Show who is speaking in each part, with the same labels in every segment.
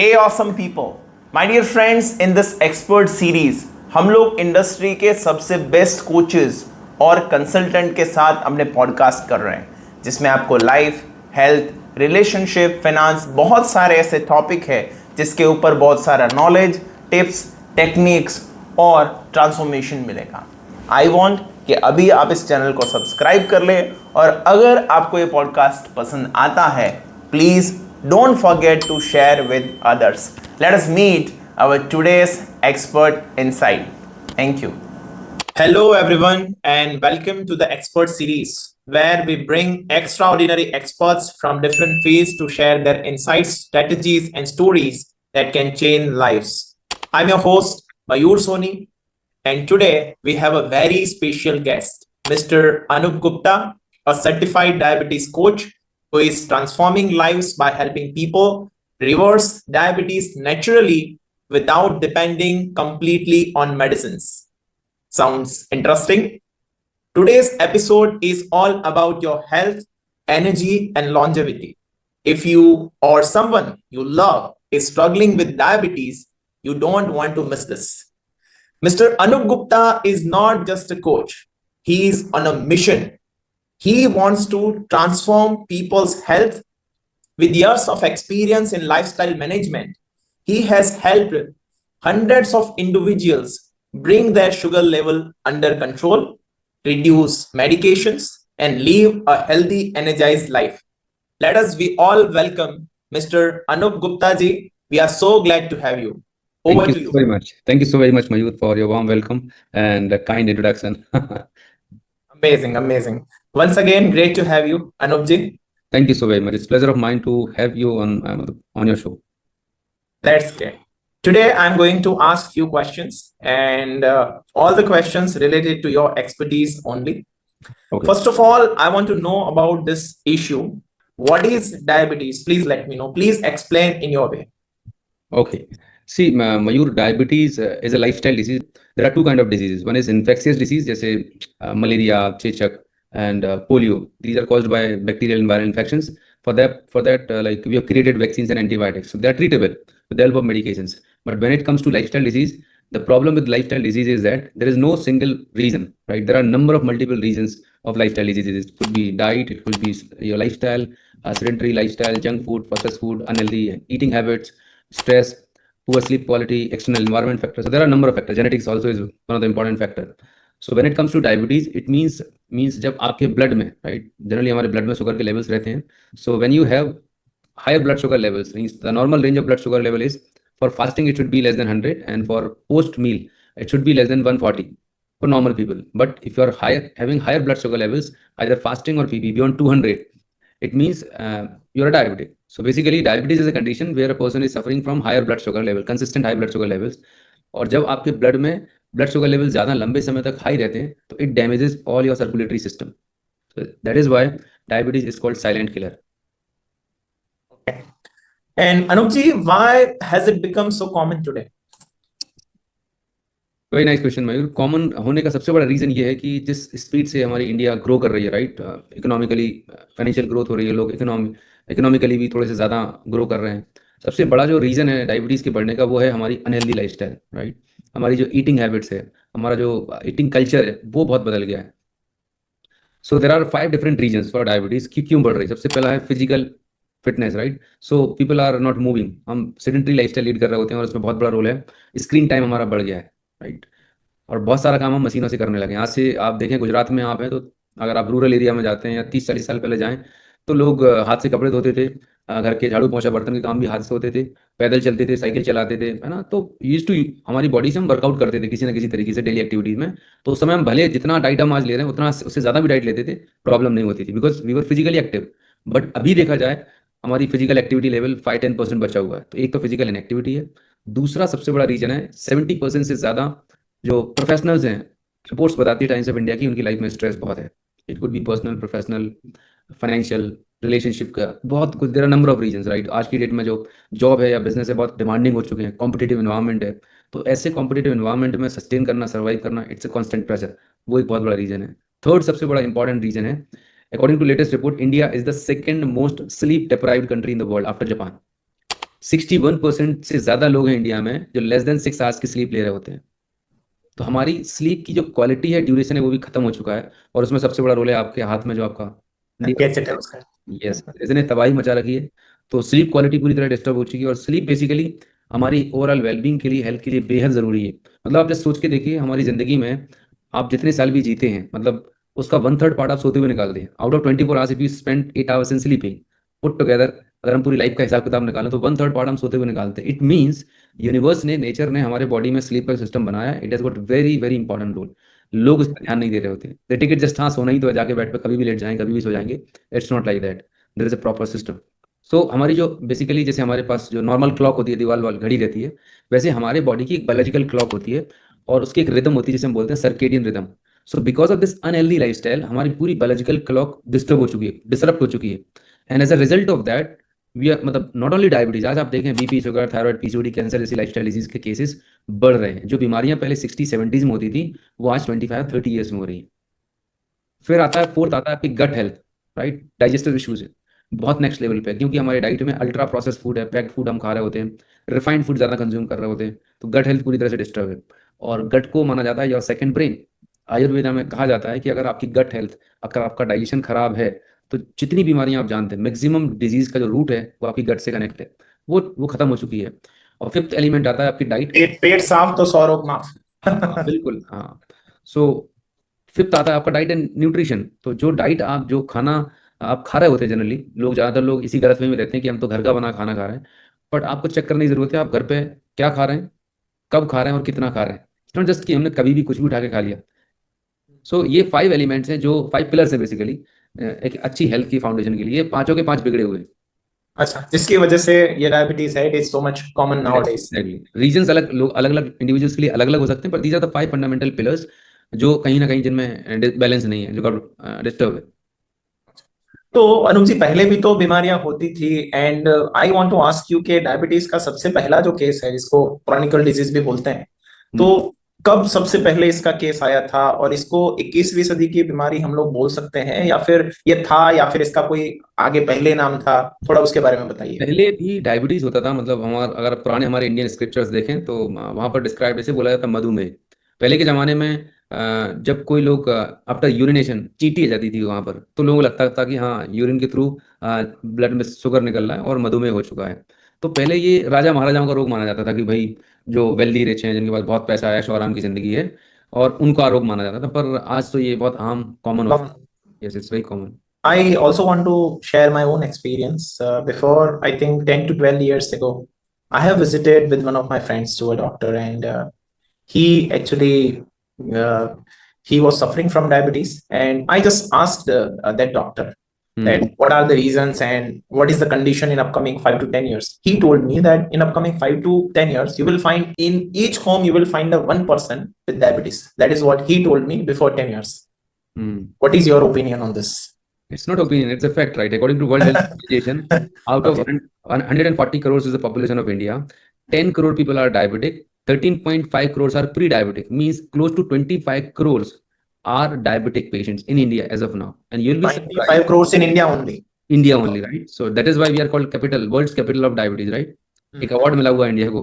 Speaker 1: Hey awesome people, my dear friends, in this expert series हम लोग industry के सबसे बेस्ट कोचेस और कंसल्टेंट के साथ अपने पॉडकास्ट कर रहे हैं जिसमें आपको लाइफ, हेल्थ, रिलेशनशिप, फाइनेंस बहुत सारे ऐसे टॉपिक है जिसके ऊपर बहुत सारा नॉलेज, टिप्स, टेक्निक्स और ट्रांसफॉर्मेशन मिलेगा। आई वॉन्ट कि अभी आप इस चैनल को सब्सक्राइब कर ले और अगर आपको ये पॉडकास्ट पसंद आता है please don't forget to share with others. Let us meet our today's expert insight. Thank you. Hello everyone and welcome to the expert series where we bring extraordinary experts from different fields to share their insights, strategies and stories that can change lives. I'm your host Mayur Soni and today we have a very special guest, Mr. Anup Gupta, a certified diabetes coach who is transforming lives by helping people reverse diabetes naturally without depending completely on medicines. Sounds interesting? Today's episode is all about your health, energy, and longevity. If you or someone you love is struggling with diabetes, you don't want to miss this. Mr. Anup Gupta is not just a coach, he is on a mission. He wants to transform people's health with years of experience in lifestyle management. He has helped hundreds of individuals bring their sugar level under control, reduce medications, and live a healthy, energized life. Let us we all welcome Mr. Anup Gupta ji. We are so glad to have you. Over
Speaker 2: Thank
Speaker 1: to
Speaker 2: you
Speaker 1: you.
Speaker 2: so very much. Thank you so very much, Mayur, for your warm welcome and a kind introduction.
Speaker 1: Amazing, amazing. Once again, great to have you, Anup ji.
Speaker 2: Thank you so very much. It's a pleasure of mine to have you on your show.
Speaker 1: That's great. Today, I'm going to ask few questions and all the questions related to your expertise only.
Speaker 2: Okay.
Speaker 1: First of all, I want to know about this issue. What is diabetes? Please let me know. Please explain in your way.
Speaker 2: Okay. See, Mayur, diabetes is a lifestyle disease. There are two kind of diseases. One is infectious disease, जैसे malaria, chechak, and polio. These are caused by bacterial and viral infections. For that, like we have created vaccines and antibiotics, so they are treatable with the help of medications. But when it comes to lifestyle disease, the problem with lifestyle disease is that there is no single reason, right? There are a number of multiple reasons of lifestyle diseases. It could be diet, it could be your lifestyle, sedentary lifestyle, junk food, processed food, unhealthy eating habits, stress, poor sleep quality, external environment factors. So there are a number of factors. Genetics also is one of the important factors. So when it comes to diabetes, it means जब आपके blood में, right? Generally हमारे blood में sugar के levels रहते हैं. So when you have higher blood sugar levels, means the normal range of blood sugar level is for fasting it should be less than 100 and for post meal it should be less than 140 for normal people. But if you are having higher blood sugar levels, either fasting or PP beyond 200, it means you are diabetic. So basically diabetes is a condition where a person is suffering from higher blood sugar level, consistent high blood sugar levels. और जब आपके blood में blood sugar level ज़्यादा लंबे समय तक high रहते हैं तो it damages all your circulatory system. So that is why diabetes is called silent killer.
Speaker 1: Okay. And Anupji, why has it become so common today?
Speaker 2: Very nice question Mayur. Common होने का सबसे बड़ा रीज़न ये है कि जिस स्पीड से हमारी इंडिया ग्रो कर रही है, राइट, इकोनॉमिकली फाइनेंशियल ग्रोथ हो रही है, लोग इकोनॉमिकली भी थोड़े से ज़्यादा ग्रो कर रहे हैं. सबसे बड़ा जो रीज़न है डायबिटीज़ के बढ़ने का वो है हमारी अनहेल्दी लाइफस्टाइल, राइट. हमारी जो ईटिंग हैबिट्स है, हमारा जो ईटिंग कल्चर है वो बहुत बदल गया है. So there are 5 different reasons for diabetes कि क्यों बढ़ रही है. सबसे पहला है physical fitness, right. So people are not moving. हम सेडेंटरी लाइफस्टाइल लीड कर रहे होते हैं और उसमें बहुत बड़ा रोल है. स्क्रीन टाइम हमारा बढ़ गया है, राइट. और बहुत सारा काम हम मशीनों से करने लगे. आज से आप देखें गुजरात में आप हैं तो अगर आप रूरल एरिया में जाते हैं या 30-40 साल पहले जाएं तो लोग हाथ से कपड़े धोते थे, घर के झाड़ू पोछा बर्तन के काम भी हाथ से होते थे, पैदल चलते थे, साइकिल चलाते थे, है ना. तो यूज टू हमारी बॉडी से हम वर्कआउट करते थे किसी ना किसी तरीके से डेली एक्टिविटीज़ में. तो उस समय हम भले जितना डाइट हम आज ले रहे हैं उतना उससे ज़्यादा भी डाइट लेते थे, प्रॉब्लम नहीं होती थी because we were physically active. But अभी देखा जाए हमारी फिजिकल एक्टिविटी लेवल 5-10% बचा हुआ है. तो एक तो फिजिकल इनएक्टिविटी है. दूसरा सबसे बड़ा रीजन है 70% से ज़्यादा जो प्रोफेशनल्स हैं, रिपोर्ट्स बताती है टाइम्स ऑफ इंडिया की उनकी लाइफ में स्ट्रेस बहुत है. It could be personal, professional, financial, relationship का, बहुत कुछ. There are number of reasons, right. आज की डेट में जो जॉब है या बिजनेस है बहुत डिमांडिंग हो चुके हैं, कॉम्पिटिटिव इन्वायरमेंट है. तो ऐसे कॉम्पिटिटिव इन्वायरमेंट में सस्टेन करना, सर्वाइव करना, इट्स अ कॉन्स्टेंट प्रेशर. वो एक बहुत बड़ा रीजन है. थर्ड सबसे बड़ा इंपॉर्टेंट रीजन है, according to latest report, India is the second most sleep deprived country in the world after Japan. 61% से ज़्यादा लोग हैं इंडिया में जो लेस देन 6 आवर्स की स्लीप ले रहे होते हैं। तो हमारी स्लीप की जो क्वालिटी है, ड्यूरेशन है, वो भी खत्म हो चुका है। और उसमें सबसे बड़ा रोल है आपके हाथ में जो आपका
Speaker 3: गैजेट है उसका।
Speaker 2: यस, इसने तबाही मचा रखी है। तो स्लीप क्वालिटी पूरी तरह डिस्टर्ब हो चुकी है, और स्लीप बेसिकली हमारी ओवरऑल वेलबींग के लिए, हेल्थ के लिए बेहद ज़रूरी है। मतलब आप जस्ट सोच के देखिए, हमारी ज़िंदगी में आप जितने साल भी जीते हैं, मतलब उसका 1/3 पार्ट आप सोते हुए निकाल दें। Out of 24 hours if you spend 8 hours in sleeping, put together, अगर हम पूरी लाइफ का हिसाब किताब निकालें तो 1/3 पार्ट हम सोते हुए निकालते हैं। इट मीन्स यूनिवर्स ने, नेचर ने हमारे बॉडी में स्लीप का सिस्टम बनाया। It has got very very important role. लोग उस पर ध्यान नहीं दे रहे होते। दे टेक इट जस्ट, हाँ सोना ही तो है, जाके बेड पे कभी भी लेट जाएं, कभी भी सो जाएंगे। It's not like that. There is a proper system. So हमारी जो बेसिकली, जैसे हमारे पास जो नॉर्मल क्लॉक होती है, दीवार वाल घड़ी रहती है, वैसे हमारे बॉडी की एक बायोलॉजिकल क्लॉक होती है, और उसकी एक रिदम होती है जिसे हम बोलते हैं circadian rhythm. So because of this unhealthy lifestyle हमारी पूरी बायोलॉजिकल क्लॉक डिस्टर्ब हो चुकी है, डिसरप्ट हो चुकी है। And as a result of that we are, मतलब नॉट ओनली डायबिटीज, आज आप देखें BP, sugar, thyroid, PCOD, cancer जैसी लाइफस्टाइल डिजीज के केसेस बढ़ रहे हैं। जो बीमारियां पहले 60-70s में होती थी, वो आज 25-30 ईयर्स में हो रही है। फिर आता है, फोर्थ आता है आपकी gut health, right, digestive issues है बहुत नेक्स्ट लेवल पे, क्योंकि हमारे डाइट में अल्ट्रा प्रोसेस फूड है, पैक्ड फूड हम खा रहे होते हैं, रिफाइंड फूड ज़्यादा कंज्यूम कर रहे होते हैं। तो गट हेल्थ पूरी तरह से डिस्टर्ब है। और गट को माना जाता है योर सेकंड ब्रेन। आयुर्वेदा में कहा जाता है कि अगर आपकी गट हेल्थ, अगर आपका डाइजेशन खराब है, तो जितनी बीमारियां आप जानते हैं, मैक्सिमम डिजीज का जो रूट है वो आपकी गट से कनेक्ट है, वो खत्म हो चुकी है। और फिफ्थ एलिमेंट आता है आपकी डाइट।
Speaker 3: पेट साफ तो सौ रोग माफ।
Speaker 2: बिल्कुल, हाँ। सो फिफ्थ आता है आपका डाइट एंड न्यूट्रिशन। तो जो डाइट, आप जो खाना आप खा रहे होते हैं, जनरली लोग, ज़्यादातर लोग इसी गलतफहमी में रहते हैं कि हम तो घर का बना खाना खा रहे हैं। बट आपको चेक करने की जरूरत है, आप घर पे क्या खा रहे हैं, कब खा रहे हैं, और कितना खा रहे हैं। नॉट जस्ट कि हमने कभी भी कुछ भी उठा के खा लिया। सो ये 5 एलिमेंट्स हैं, जो 5 पिलर्स हैं बेसिकली एक अच्छी हेल्थ की फाउंडेशन के लिए। पांचों के पांच बिगड़े हुए हैं।
Speaker 3: अच्छा, जिसकी वजह से ये डायबिटीज है, it is so much common nowadays.
Speaker 2: Reasons अलग, लोग अलग अलग इंडिविजुअल्स के लिए अलग अलग हो सकते हैं, पर these are the 5 fundamental pillars जो कहीं ना कहीं जिनमें बैलेंस नहीं है, जो डिस्टर्ब है।
Speaker 3: तो अनूप जी, पहले भी तो बीमारियां होती थी, and I want to ask you कि डायबिटीज का सबसे पहला जो केस है, जिसको क्रॉनिकल डिजीज भी बोलते हैं, तो कब सबसे पहले इसका केस आया था? और इसको 21वीं सदी की बीमारी हम लोग बोल सकते हैं, या फिर ये था, या फिर इसका कोई आगे पहले नाम था? थोड़ा उसके बारे में बताइए।
Speaker 2: पहले भी डायबिटीज होता था, मतलब हमारा, अगर पुराने हमारे इंडियन स्क्रिप्चर्स देखें तो वहां पर डिस्क्राइब ऐसे बोला जाता मधुमेह। पहले के ज़माने में जब कोई लोग आफ्टर यूरिनेशन चींटी आ जाती थी वहां पर, तो लोगों को लगता था कि हाँ, यूरिन के थ्रू ब्लड में शुगर निकल रहा है और मधुमेह हो चुका है। तो पहले ये राजा महाराजाओं का रोग माना जाता था कि भाई जो वेल्दी रिच हैं, जिनके पास बहुत पैसा है, ऐशो आराम की जिंदगी है, और उनका रोग माना जाता था। पर आज तो ये बहुत आम, कॉमन हो चुका है। Yes, it's very common.
Speaker 3: I also want to share my own experience. Before, I think 10 to 12 years ago, I have visited with one of my friends to a doctor, and he actually uh, he was suffering from diabetes, and I just asked that doctor that what are the reasons and what is the condition in upcoming 5 to 10 years. He told me that in upcoming 5 to 10 years, you will find in each home you will find a one person with diabetes. That is what he told me before 10 years. What is your opinion on this?
Speaker 2: It's not opinion, it's a fact, right? According to World Health Organization, out of
Speaker 3: Okay.
Speaker 2: 140 crores is the population of India, 10 crore people are diabetic, 13.5 crores are pre-diabetic, means close to 25 crores are diabetic patients in India as of now. And you'll be
Speaker 3: 25 crores in India only.
Speaker 2: India only, right? So that is why we are called capital, world's capital of diabetes, right? एक award मिला हुआ है India को,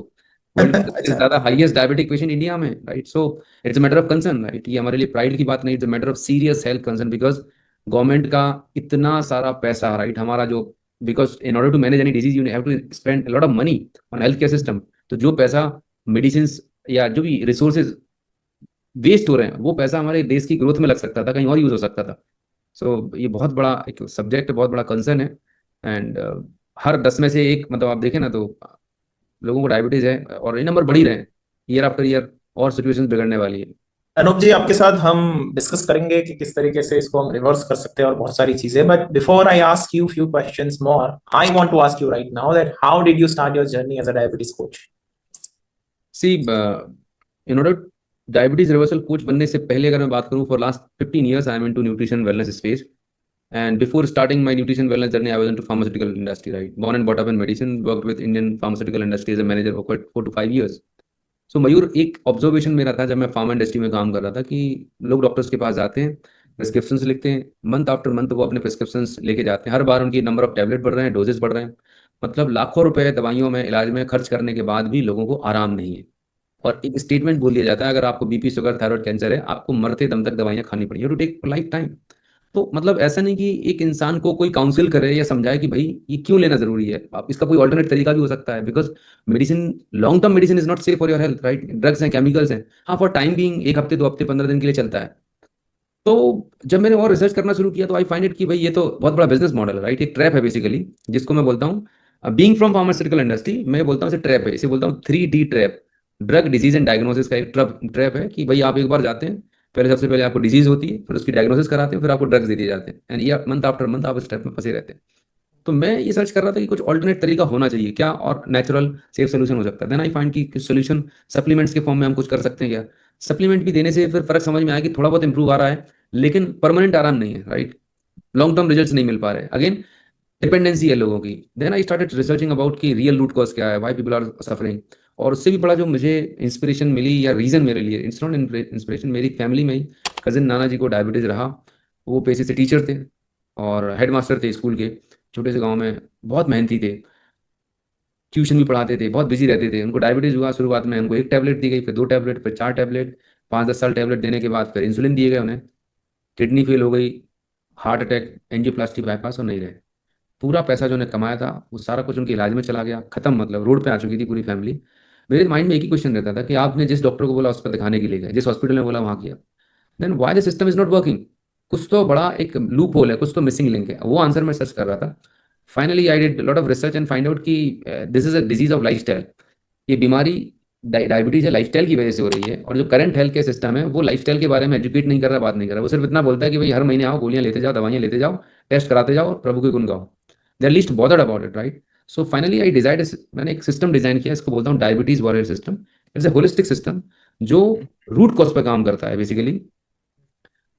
Speaker 2: world में सबसे ज्यादा highest diabetic patient India में, right? So it's a matter of concern, right? ये हमारे लिए प्राइड की बात नहीं, it's a matter of serious health concern, because government का इतना सारा पैसा, राइट, हमारा जो, because in order to manage any disease you have to spend lot of money on health care system. तो जो पैसा मेडिसिन या जो भी रिसोर्सेज वेस्ट हो रहे हैं, वो पैसा हमारे देश की ग्रोथ में लग सकता था, कहीं और यूज हो सकता था। सो ये बहुत बड़ा एक सब्जेक्ट है, बहुत बड़ा कंसर्न है। एंड हर 10 में से एक, मतलब आप देखें ना, तो लोगों को डायबिटीज है, और ये नंबर बढ़ ही रहे हैं ईयर आफ्टर ईयर, और सिचुएशन बिगड़ने वाली है।
Speaker 3: अनूप जी, आपके साथ हम डिस्कस करेंगे कि किस तरीके से इसको हम रिवर्स कर सकते हैं, और बहुत सारी चीजें। But before I ask you few questions more, I want to ask you right now that how did you start your journey as a diabetes coach?
Speaker 2: See, in order diabetes reversal coach बनने से पहले अगर मैं बात करूं, for last 15 years I am into nutrition wellness space. And before starting my nutrition wellness journey, I was into pharmaceutical industry, right? Born and brought up in medicine, worked with Indian pharmaceutical industry as a manager for quite 4 to 5 years. So मयूर, एक observation मेरा था जब मैं pharma industry में काम कर रहा था, कि लोग डॉक्टर्स के पास जाते हैं, प्रिस्क्रिप्शंस लिखते हैं, मंथ आफ्टर मंथ वो अपने प्रिस्क्रिप्शंस लेके जाते हैं, हर बार उनकी नंबर ऑफ टैबलेट बढ़ रहे हैं, डोजेस बढ़ रहे हैं, मतलब लाखों रुपए दवाइयों में, इलाज में खर्च करने के बाद भी लोगों को आराम नहीं है। और एक स्टेटमेंट बोल दिया जाता है, अगर आपको बीपी, शुगर, थायराइड, कैंसर है, आपको मरते दम तक दवाइयां खानी पड़ेंगी, टू टेक लाइफ टाइम। तो मतलब ऐसा नहीं कि एक इंसान को कोई काउंसिल करे या समझाए कि भाई ये क्यों लेना जरूरी है, आप इसका कोई ऑल्टरनेट तरीका भी हो सकता है, because medicine, long term medicine is not safe for your health, right. Drugs हैं, केमिकल्स हैं, हाँ फॉर टाइम बीइंग, एक हफ्ते, 2 हफ्ते, 15 दिन के लिए चलता है। तो जब मैंने और रिसर्च करना शुरू किया तो आई फाइंड इट कि भाई ये तो बहुत बड़ा बिजनेस मॉडल है, राइट। एक ट्रैप है बेसिकली, जिसको मैं बोलता हूँ, बीइंग फ्रॉम फार्मास्यूटिकल इंडस्ट्री, मैं बोलता हूँ इसे ट्रैप है, इसे बोलता हूँ 3D trap. Drug disease and diagnosis का एक ट्रैप है कि भाई आप एक बार जाते हैं, पहले सबसे पहले आपको डिजीज होती है, फिर उसकी डायग्नोसिस कराते हैं, फिर आपको ड्रग्स दे दिए जाते हैं, एंड ये मंथ आफ्टर मंथ आप इस ट्रैप में फंसे रहते हैं। तो मैं ये सर्च कर रहा था कि कुछ ऑल्टरनेट तरीका होना चाहिए क्या, और नेचुरल सेफ सोल्यूशन हो सकता है। देन आई फाइंड कि सोल्यूशन सप्लीमेंट्स के फॉर्म में हम कुछ कर सकते हैं क्या। सप्लीमेंट भी देने से फिर फर्क समझ में आया कि थोड़ा बहुत इंप्रूव आ रहा है, लेकिन परमानेंट आराम नहीं है, राइट। लॉन्ग टर्म रिजल्ट्स नहीं मिल पा रहे, अगेन डिपेंडेंसी है लोगों की। Then I started researching about कि रियल रूट कॉज क्या है, व्हाई पीपल आर सफरिंग। और उससे भी बड़ा जो मुझे इंस्पिरेशन मिली या रीजन मेरे लिए, इट्स नॉट इंस्पिरेशन, मेरी फैमिली में ही कजिन नाना जी को डायबिटीज रहा। वो पेशे से टीचर थे और हेड मास्टर थे स्कूल के, छोटे से गांव में, बहुत मेहनती थे, ट्यूशन भी पढ़ाते थे, बहुत बिजी रहते थे। उनको डायबिटीज हुआ शुरुआत में, उनको 1 टैबलेट दी गई, फिर 2 टैबलेट, फिर 4 टैबलेट, 5-10 साल टैबलेट देने के बाद फिर इंसुलिन दिए गए उन्हें। किडनी फेल हो गई, हार्ट अटैक, एंजियोप्लास्टी, बाईपास, और नहीं रहे। पूरा पैसा जो उन्हें कमाया था वो सारा कुछ उनके इलाज में चला गया, खत्म, मतलब रोड पे आ चुकी थी पूरी फैमिली। मेरे माइंड में एक ही क्वेश्चन रहता था कि आपने जिस डॉक्टर को बोला उस पर दिखाने के लिए गए, जिस हॉस्पिटल में बोला वहां किया, then why the system is not working. कुछ तो बड़ा एक लूप होल है, कुछ तो मिसिंग लिंक है। वो आंसर मैं सर्च कर रहा था। Finally I did lot of research and find out कि this is a disease of lifestyle. ये बीमारी डायबिटीज है, लाइफस्टाइल की वजह से हो रही है। और जो करंट हेल्थ केयर सिस्टम है वो लाइफस्टाइल के बारे में एजुकेट नहीं कर रहा, बात नहीं कर रहा। वो सिर्फ इतना बोलता है कि भाई हर महीने आओ, गोलियां लेते जाओ, दवाइयां लेते जाओ, टेस्ट कराते जाओ, प्रभु के गुण गाओ। They are least bothered about it, right. So finally I decided, मैंने एक सिस्टम डिजाइन किया, इसको बोलता हूँ diabetes warrior system. It's a holistic system जो रूट कॉज पर काम करता है बेसिकली।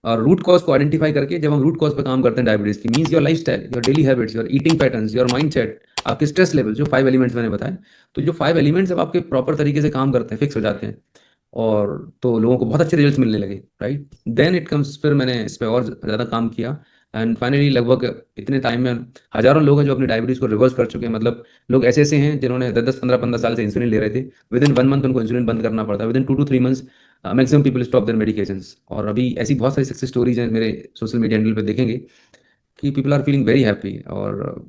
Speaker 2: और रूट कॉज को आइडेंटिफाई करके जब हम रूट कॉज पर काम करते हैं डायबिटीज की, means your lifestyle, your daily habits, your eating patterns, your mindset, आपके स्ट्रेस लेवल, जो 5 एलिमेंट्स मैंने बताए। तो जो 5 एलिमेंट्स जब आपके प्रॉपर तरीके से काम करते हैं, फिक्स हो जाते हैं, और तो लोगों को बहुत अच्छे रिजल्ट्स मिलने लगे, राइट। देन इट कम्स, फिर मैंने इस पर और ज़्यादा काम किया, एंड फाइनली लगभग इतने टाइम में हजारों लोग हैं जो अपनी डायबिटीज को रिवर्स कर चुके हैं। मतलब लोग ऐसे ऐसे हैं जिन्होंने 10-10, 15-15 साल से इंसुलिन ले रहे थे, विद इन 1 मंथ उनको इंसुलिन बंद करना पड़ता है, within 2 to 3 months maximum people stop their medications. और अभी ऐसी बहुत सारी सक्सेस स्टोरीज हैं मेरे सोशल मीडिया हैंडल पे, देखेंगे कि people are feeling very happy, और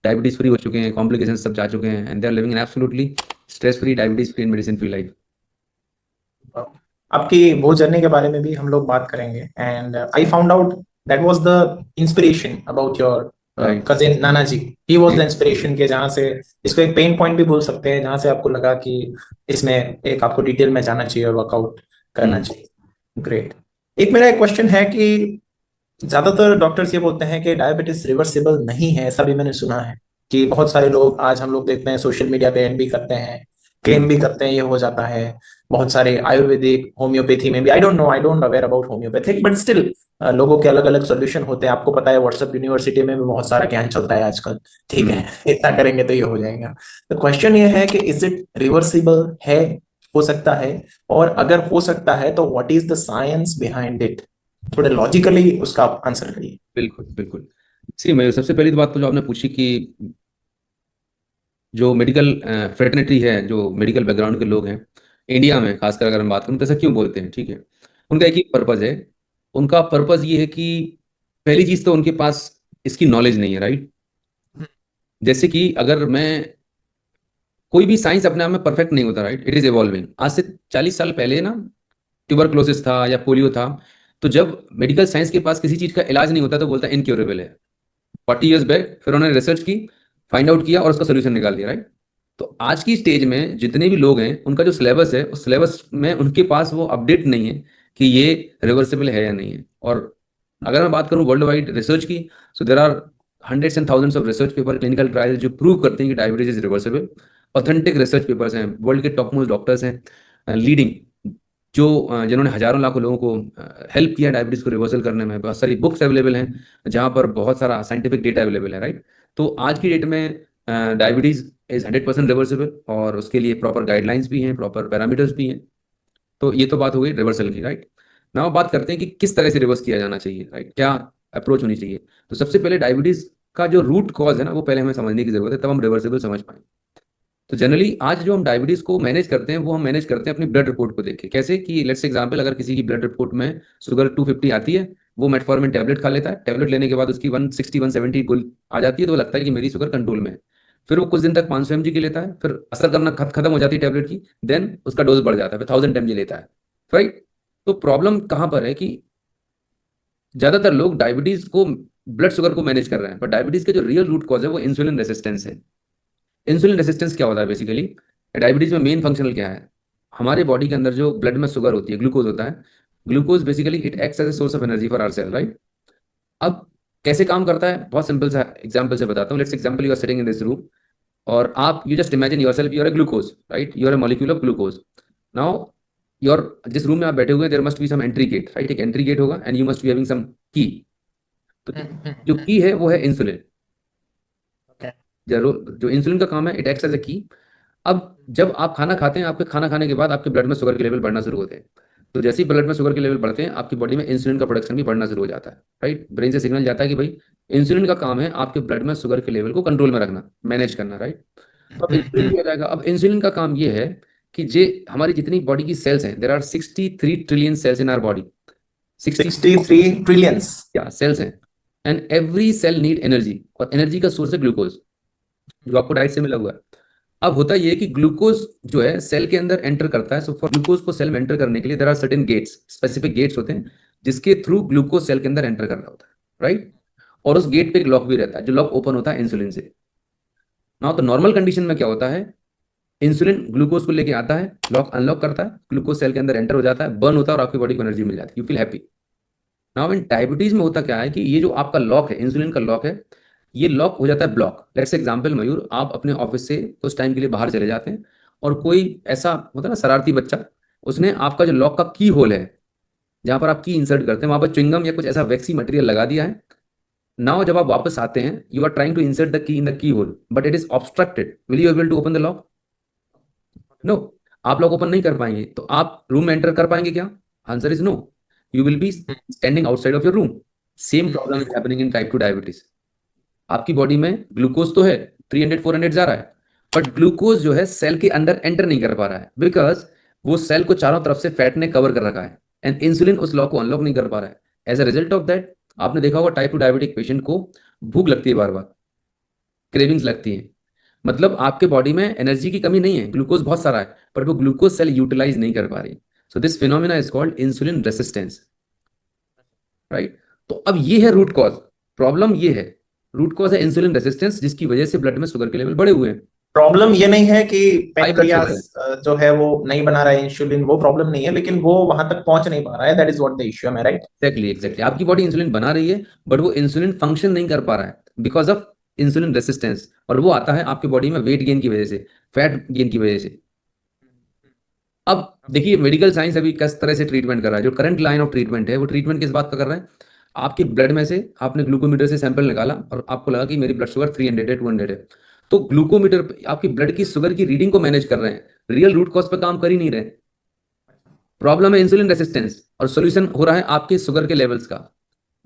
Speaker 2: डायबिटीज फ्री हो चुके हैं, कॉम्प्लिकेशन सब जा चुके हैं, and they are living in absolutely stress free, diabetes free and medicine free life.
Speaker 3: आपकी वो जर्नी के बारे में भी हम लोग बात करेंगे। And I found out that was the inspiration about your
Speaker 2: right.
Speaker 3: Cousin Nana ji. He was the inspiration के जहाँ से इसको एक पेन पॉइंट भी बोल सकते हैं, जहाँ से आपको लगा कि इसमें एक आपको डिटेल में जाना चाहिए और वर्कआउट करना चाहिए। ग्रेट। एक मेरा एक क्वेश्चन है कि ज्यादातर डॉक्टर्स ये बोलते हैं कि डायबिटीज रिवर्सिबल नहीं है। ऐसा भी मैंने सुना है कि बहुत सारे लोग, आज हम लोग देखते हैं सोशल मीडिया पे एड भी करते हैं, क्लेम भी करते हैं ये हो जाता है। बहुत सारे आयुर्वेदिक, होम्योपैथी में भी, I don't know, I don't aware about homeopathic, but still लोगों के अलग अलग सोल्यूशन होते हैं। आपको पता है व्हाट्सएप यूनिवर्सिटी में भी बहुत सारा ज्ञान चलता है आजकल, ठीक है, इतना करेंगे तो ये हो जाएगा। तो क्वेश्चन ये है कि इज इट रिवर्सिबल है, हो सकता है, और अगर हो सकता है तो what is the science behind it. थोड़े लॉजिकली उसका आंसर करिए।
Speaker 2: बिल्कुल बिल्कुल। सी, मैं सबसे पहली तो बात तो जो आपने पूछी कि जो मेडिकल फ्रेटर्निटी है, जो मेडिकल बैकग्राउंड के लोग हैं इंडिया में खासकर, अगर हम बात करूं तो ऐसा क्यों बोलते हैं, ठीक है। उनका एक ही पर्पज है। उनका पर्पज ये है कि पहली चीज तो उनके पास इसकी नॉलेज नहीं है, राइट। जैसे कि अगर मैं, कोई भी साइंस अपने आप में परफेक्ट नहीं होता, राइट, इट इज इवॉल्विंग। आज से 40 साल पहले ना ट्यूबरक्लोसिस था या पोलियो था, तो जब मेडिकल साइंस के पास किसी चीज का इलाज नहीं होता तो बोलता है इनक्योरेबल है। 40 years बैक फिर उन्होंने रिसर्च की, फाइंड आउट किया और उसका सोल्यूशन निकाल दिया, राइट। तो आज की स्टेज में जितने भी लोग हैं, उनका जो सिलेबस है, उस सिलेबस में उनके पास वो अपडेट नहीं है कि ये रिवर्सिबल है या नहीं है। और अगर मैं बात करूं वर्ल्ड वाइड रिसर्च की, so there are hundreds and thousands of research paper, clinical trial जो प्रूव करते हैं कि diabetes is reversible. Authentic research papers हैं, वर्ल्ड के टॉप मोस्ट डॉक्टर्स हैं लीडिंग, जो जिन्होंने हजारों लाखों लोगों को हेल्प किया डायबिटीज को रिवर्सल करने में। बहुत सारी बुक्स अवेलेबल हैं जहाँ पर बहुत सारा साइंटिफिक डेटा अवेलेबल है, राइट। तो आज की डेट में डायबिटीज इज 100% रिवर्सिबल, और उसके लिए प्रॉपर गाइडलाइंस भी हैं, प्रॉपर पैरामीटर्स भी हैं। तो ये तो बात हो गई रिवर्सल की, राइट। नाउ बात करते हैं कि किस तरह से रिवर्स किया जाना चाहिए, राइट, क्या अप्रोच होनी चाहिए। तो सबसे पहले डायबिटीज का जो रूट कॉज है ना, वो पहले हमें समझने की जरूरत है, तब हम रिवर्सिबल समझ पाएंगे। तो जनरली आज जो हम डायबिटीज को मैनेज करते हैं, वो हम मैनेज करते हैं अपनी ब्लड रिपोर्ट को देख के। कैसे कि लेट्स एग्जांपल, अगर किसी की ब्लड रिपोर्ट में शुगर 250 आती है, वो मेटफॉर्मिन टैबलेट खा लेता है, टैबलेट लेने के बाद उसकी 160 170 कुल आ जाती है, तो वो लगता है कि मेरी शुगर कंट्रोल में है। फिर वो कुछ दिन तक 500 mg की लेता है, फिर असर करना खत्म हो जाती है टैबलेट की, देन उसका डोज बढ़ जाता है, फिर 1000 mg लेता है, राइट। तो प्रॉब्लम कहाँ पर है कि ज्यादातर लोग डायबिटीज को, ब्लड शुगर को मैनेज कर रहे हैं, पर डायबिटीज के जो रियल रूट कॉज है वो इंसुलिन रेसिस्टेंस है। इंसुलिन रेसिस्टेंस क्या होता है बेसिकली? डायबिटीज में मेन फंक्शनल क्या है? हमारे बॉडी के अंदर जो ब्लड में शुगर होती है, ग्लूकोज होता है, glucose basically it acts as a source of energy for our cell, right. अब कैसे काम करता है, बहुत सिंपल सा एग्जांपल से बताता हूँ। Let's example, you are sitting in this room, और आप, you just imagine yourself you are a glucose, right, you are a molecule of glucose. Now your, जिस रूम में आप बैठे हुए हैं, there must be some entry gate, right, एक entry gate होगा, and you must be having some key. तो जो की है वो है इंसुलिन। जरूर, जो इंसुलिन का काम है, इट एक्ट्स एज ए की। अब जब आप खाना खाते हैं, आपके खाना खाने के बाद आपके ब्लड में शुगर के लेवल बढ़ना शुरू होते हैं। तो जैसे ही ब्लड में शुगर के लेवल बढ़ते हैं, आपकी बॉडी में इंसुलिन का प्रोडक्शन भी बढ़ना शुरू हो जाता है, राइट। ब्रेन से सिग्नल जाता है कि भाई इंसुलिन का काम है आपके ब्लड में शुगर के लेवल को कंट्रोल में रखना, मैनेज करना, राइट। तो अब इंसुलिन भी हो जाएगा। अब इंसुलिन का काम ये है कि जे हमारी जितनी बॉडी की सेल्स हैं, there are 63 trillion cells in our body,
Speaker 3: 63 trillions.
Speaker 2: क्या सेल्स हैं, and every cell need energy, और एनर्जी का सोर्स है ग्लूकोज, जो आपको डाइट से मिला हुआ है। अब होता यह है कि ग्लूकोज जो है सेल के अंदर एंटर करता है। सो फॉर ग्लूकोज को सेल में एंटर करने के लिए there are certain gates, specific gates होते हैं, जिसके थ्रू ग्लूकोज सेल के अंदर एंटर कर रहा होता है, राइट। और उस गेट पे एक लॉक भी रहता है, जो लॉक ओपन होता है इंसुलिन से। ना तो नॉर्मल कंडीशन में क्या होता है, इंसुलिन ग्लूकोज को लेके आता है, लॉक अनलॉक करता है, ग्लूकोज सेल के अंदर एंटर हो जाता है, बर्न होता है, और आपकी बॉडी को एनर्जी मिल जाती है, you feel happy. Now in diabetes में होता क्या है कि ये जो आपका लॉक है, इंसुलिन का लॉक है, ये लॉक हो जाता है ब्लॉक। लेट्स एग्जांपल मयूर, आप अपने ऑफिस से कुछ टाइम के लिए बाहर चले जाते हैं, और कोई ऐसा होता है ना शरारती बच्चा, उसने आपका जो लॉक का की होल है, जहां पर आप की इंसर्ट करते हैं, वहां पर च्युइंगम या कुछ ऐसा वैक्सी मटेरियल लगा दिया है। नाउ जब आप वापस आते हैं, you are trying to insert the key in the key hole, but it is obstructed, will you able to open the lock? No, आप लॉक ओपन नहीं कर पाएंगे। तो आप रूम में एंटर कर पाएंगे क्या? Answer is no, you will be standing outside of your room. Same problem is happening in type 2 diabetes. आपकी बॉडी में ग्लूकोज तो है, 300 400 जा रहा है, बट ग्लूकोज जो है सेल के अंदर एंटर नहीं कर पा रहा है, बिकॉज वो सेल को चारों तरफ से फैट ने कवर कर रखा है, एंड इंसुलिन उस लॉक को अनलॉक नहीं कर पा रहा है। As a result of that, आपने देखा होगा टाइप 2 डायबिटिक पेशेंट को भूख लगती है, बार बार क्रेविंग्स लगती है। मतलब आपके बॉडी में एनर्जी की कमी नहीं है, ग्लूकोज बहुत सारा है, पर वो ग्लूकोज सेल यूटिलाइज नहीं कर पा रही। So this phenomena is called insulin resistance, right. तो अब ये है रूट कॉज, प्रॉब्लम ये है, रूट कॉज है इंसुलिन रेसिस्टेंस, जिसकी वजह से ब्लड में शुगर के लेवल बढ़े हुए हैं।
Speaker 3: प्रॉब्लम ये नहीं है कि
Speaker 2: हाई ब्लड शुगर है,
Speaker 3: पैंक्रियास जो है वो नहीं बना रहा है इंसुलिन, वो प्रॉब्लम नहीं है, लेकिन वो वहां तक पहुंच नहीं पा रहा है। That is what the issue है, राइट?
Speaker 2: Exactly exactly. आपकी बॉडी इंसुलिन बना रही है, बट वो इंसुलिन फंक्शन नहीं कर पा रहा है बिकॉज ऑफ इंसुलिन रेसिस्टेंस, और वो आता है आपकी बॉडी में वेट गेन की वजह से, फैट गेन की वजह से। अब देखिए मेडिकल साइंस अभी किस तरह से ट्रीटमेंट कर रहा है, जो करंट लाइन ऑफ ट्रीटमेंट है, वो ट्रीटमेंट किस बात का कर रहा है? आपके ब्लड में से आपने ग्लूकोमीटर से सैंपल निकाला, और आपको लगा कि मेरी ब्लड शुगर 300 है, 200 है, तो ग्लूकोमीटर पे आपकी ब्लड की शुगर की रीडिंग को मैनेज कर रहे हैं, रियल रूट कॉज पे काम कर ही नहीं रहे। प्रॉब्लम है इंसुलिन रेसिस्टेंस, और सोल्यूशन हो रहा है आपके शुगर के लेवल्स का।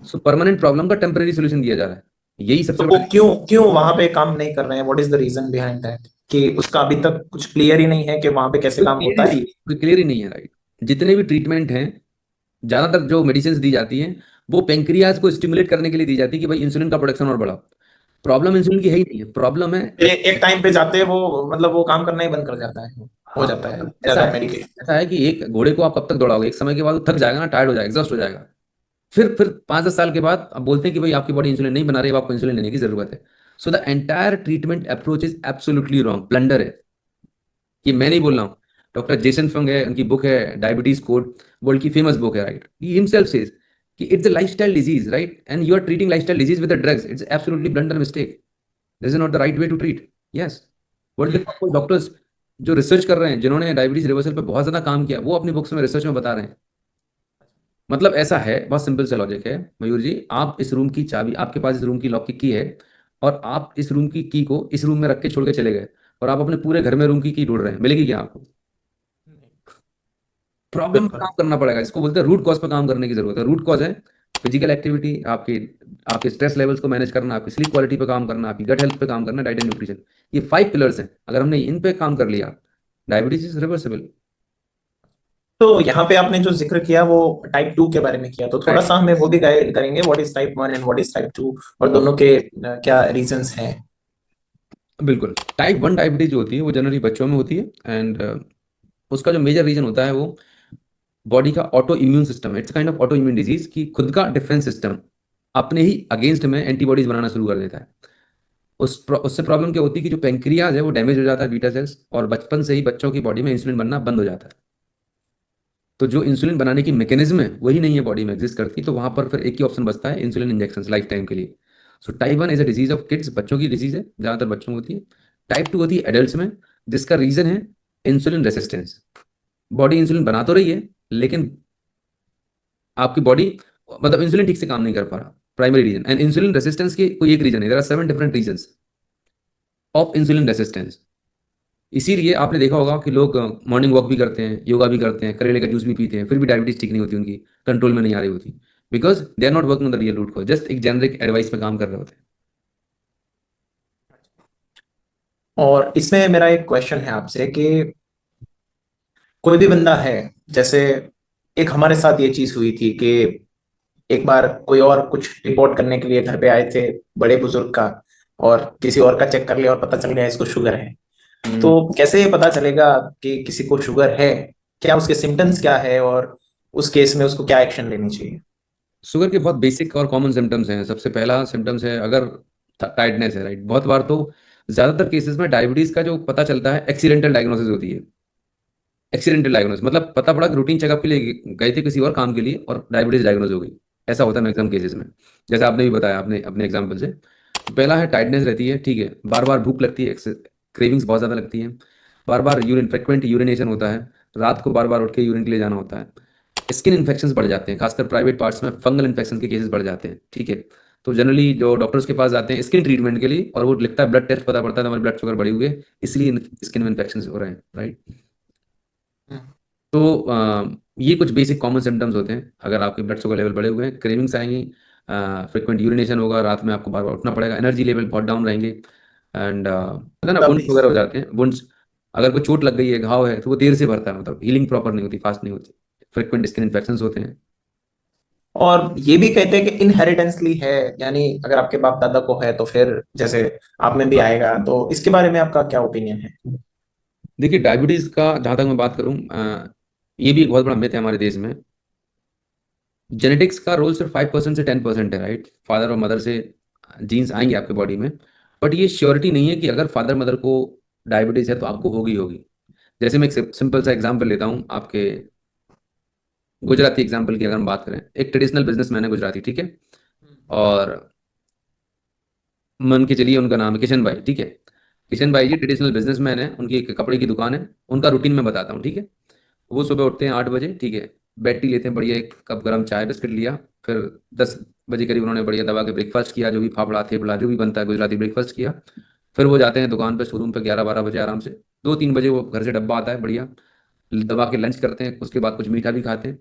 Speaker 2: सो परमानेंट प्रॉब्लम का टेम्परेरी सोल्यूशन दिया जा रहा है, यही सबसे
Speaker 3: तो वो
Speaker 2: बड़ा।
Speaker 3: क्यों क्यों वहां पे काम नहीं कर रहे हैं? What is the reason behind that? कि उसका अभी तक कुछ क्लियर ही नहीं है कि वहां पे कैसे काम होता है।
Speaker 2: क्लियर ही नहीं है, राइट। जितने भी ट्रीटमेंट हैं, ज्यादातर जो मेडिसिन दी जाती हैं, वो पेंक्रियाज को स्टिमुलेट करने के लिए दी जाती है कि भाई इंसुलिन का प्रोडक्शन और बढ़ाओ। प्रॉब्लम इंसुलिन की है ही नहीं है, प्रॉब्लम है,
Speaker 3: एक टाइम पे जाते हैं वो, मतलब वो काम करना ही बंद कर जाता है, हो
Speaker 2: हाँ,
Speaker 3: जाता है
Speaker 2: मतलब
Speaker 3: ज्यादा मेडिकेशन।
Speaker 2: ऐसा है कि एक घोड़े को आप कब तक दौड़ाओगे, एक समय के बाद वो थक जाएगा ना, टायर्ड हो जाएगा, एग्जॉस्ट हो जाएगा। फिर 5-10 साल के बाद अब बोलते हैं कि भाई आपकी बॉडी इंसुलिन नहीं बना रही, अब आपको इंसुलिन लेने की जरूरत है। So the entire treatment approach is absolutely wrong, blunder है। ये मैं नहीं बोल रहा हूँ, डॉक्टर जेसन फंग है, उनकी बुक है डायबिटीज कोड, वर्ल्ड की फेमस बुक है, राइट। ही हिमसेल्फ सेज कि it's a lifestyle disease, right, and you are treating lifestyle disease with the drugs, it's absolutely blunder mistake, this is not the right way to treat. Yes, world के doctors जो research कर रहे हैं, जिन्होंने diabetes reversal पर बहुत ज्यादा काम किया, वो अपनी बुक्स में रिसर्च में बता रहे हैं। मतलब ऐसा है, बहुत सिंपल सा लॉजिक है मयूर जी, आप इस रूम की चाबी, आपके पास इस रूम की लॉक की की है, और आप इस रूम की की को इस रूम में रख के छोड़ के चले गए, और आप अपने पूरे घर में रूम की ढूंढ रहे हैं, मिलेगी क्या आपको? प्रॉब्लम पर काम करना पड़ेगा, इसको बोलते हैं रूट कॉज पर काम करने की जरूरत है। रूट कॉज है फिजिकल एक्टिविटी, आपके आपके स्ट्रेस लेवल्स को मैनेज करना, आपकी स्लीप क्वालिटी पे काम करना, आपकी गट हेल्थ पे काम करना, डाइट एंड न्यूट्रिशन, ये 5 पिलर्स हैं। अगर हमने इन पे काम कर लिया, डायबिटीज इज रिवर्सिबल।
Speaker 3: तो यहाँ पे आपने जो जिक्र किया वो टाइप 2 के बारे में किया, तो थोड़ा सा हमें वो भी गाइड करेंगे, what is type 1 and what is type 2, और दोनों के क्या रीजंस हैं?
Speaker 2: बिल्कुल। टाइप 1 डायबिटीज जो होती है वो जनरली बच्चों में होती है, एंड उसका जो मेजर रीजन होता है वो बॉडी का auto immune system. It's kind of auto immune disease कि खुद का डिफेंस सिस्टम अपने ही अगेंस्ट में एंटीबॉडीज बनाना शुरू कर देता है। उससे प्रॉब्लम क्या होती है कि जो पेंक्रियाज है वो डैमेज हो जाता है, बीटा सेल्स, और बचपन से ही बच्चों की बॉडी में इंसुलिन बनना बंद हो जाता है। तो जो इंसुलिन बनाने की मैकेनिज्म है वही नहीं है बॉडी में एग्जिस्ट करती, तो वहां पर फिर एक ही ऑप्शन बचता है, इंसुलिन इंजेक्शन लाइफ टाइम के लिए। So type 1 is a disease of kids, बच्चों की डिजीज है, ज्यादातर बच्चों में होती है। टाइप 2 होती है एडल्ट्स में, जिसका रीजन है इंसुलिन रेसिस्टेंस। बॉडी इंसुलिन बना तो रही है, लेकिन आपकी बॉडी, मतलब इंसुलिन ठीक से काम नहीं कर पा रहा, primary reason. And insulin resistance की कोई एक रीजन है, there are 7 different reasons of insulin resistance. इसीलिए आपने देखा होगा कि लोग मॉर्निंग वॉक भी करते हैं, योगा भी करते हैं, करेले का जूस भी पीते हैं, फिर भी डायबिटीज ठीक नहीं होती उनकी, कंट्रोल में नहीं आ रही होती, because they are not working on the real root cause, just एक जेनरिक एडवाइस पे काम कर रहे होते हैं।
Speaker 3: और इसमें मेरा एक क्वेश्चन है आपसे कि कोई भी बंदा है, जैसे एक हमारे साथ ये चीज हुई थी कि एक बार कोई और कुछ रिपोर्ट करने के लिए घर पे आए थे, बड़े बुजुर्ग का, और किसी और का चेक कर लिया और पता चल गया इसको शुगर है। तो कैसे ये पता चलेगा कि किसी को शुगर है? क्या उसके सिम्टम्स क्या है, और उस केस में उसको क्या एक्शन लेनी चाहिए?
Speaker 2: शुगर के बहुत बेसिक और कॉमन सिम्टम्स हैं। सबसे पहला सिम्टम्स है अगर टाइटनेस है, राइट। बहुत बार तो ज्यादातर केसेस में डायबिटीज का जो पता चलता है एक्सीडेंटल डायग्नोसिस होती है। एक्सीडेंटल डायग्नोसिस मतलब पता पड़ा कि रूटीन चेकअप के लिए गए थे किसी और काम के लिए और डायबिटीज डायग्नोज हो गई। ऐसा होता है मैक्सिमम केसेस में, जैसे आपने भी बताया आपने अपने एग्जाम्पल से। तो पहला है टाइटनेस रहती है, ठीक है, बार बार भूख लगती है, क्रेविंग्स बहुत ज़्यादा लगती है, बार बार यूरिन, फ्रिक्वेंट यूरिनेशन होता है, रात को बार बार उठ के यूरिन के लिए जाना होता है, स्किन इन्फेक्शंस बढ़ जाते हैं, खासकर प्राइवेट पार्ट्स में फंगल इन्फेक्शन के केसेस बढ़ जाते हैं, ठीक है। तो जनरली जो डॉक्टर्स के पास जाते हैं स्किन ट्रीटमेंट के लिए, और वो लिखता है ब्लड टेस्ट, पता पड़ता है हमारे ब्लड शुगर बढ़ी हुई है, इसलिए स्किन में इन्फेक्शन हो रहे हैं, राइट। तो ये कुछ बेसिक कॉमन सिम्टम्स होते हैं अगर आपके ब्लड शुगर लेवल बढ़े हुए हैं। क्रेविंग्स आएंगी, फ्रिक्वेंट यूरिनेशन होगा, रात में आपको बार बार उठना पड़ेगा, एनर्जी लेवल बहुत डाउन रहेंगे, एंड पता ना वुंड्स वगैरह हो जाते हैं। वुंड्स, अगर कोई चोट लग गई है, घाव है, तो वो देर से भरता है, मतलब हीलिंग प्रॉपर नहीं होती, फास्ट नहीं होती, फ्रिक्वेंट स्किन इन्फेक्शंस होते हैं।
Speaker 3: और ये भी कहते हैं कि इनहेरिटेंसली है, यानी अगर आपके बाप दादा को है तो फिर जैसे आप में भी आएगा, तो इसके बारे में आपका क्या ओपिनियन है?
Speaker 2: देखिए डायबिटीज का जहाँ तक मैं बात करूँ, ये भी एक बहुत बड़ा मिथ है हमारे देश में। जेनेटिक्स का रोल सिर्फ 5% से 10% है, राइट। फादर और मदर से जीन्स आएंगे आपके बॉडी में, बट ये श्योरिटी नहीं है कि अगर फादर मदर को डायबिटीज है तो आपको होगी होगी। जैसे मैं एक सिंपल सा एग्जांपल लेता हूँ आपके, गुजराती एग्जांपल की अगर हम बात करें, एक ट्रेडिशनल बिजनेसमैन है गुजराती, ठीक है, और मान के चलिए उनका नाम है किशन भाई, ठीक है। किशन भाई जी ट्रेडिशनल बिजनेसमैन है, उनकी एक कपड़े की दुकान है। उनका रूटीन मैं बताता हूँ, ठीक है। वो सुबह उठते हैं 8 बजे, ठीक है, बेड टी लेते हैं, बढ़िया एक कप गर्म चाय बिस्किट लिया, फिर 10 बजे करीब उन्होंने बढ़िया दबा के ब्रेकफास्ट किया, जो भी फाफड़ा थेपला जो भी बनता है गुजराती ब्रेकफास्ट किया। फिर वो जाते हैं दुकान पे, शोरूम पे 11-12 बजे आराम से, 2-3 बजे वो घर से डब्बा आता है, बढ़िया दबा के लंच करते हैं, उसके बाद कुछ मीठा भी खाते हैं।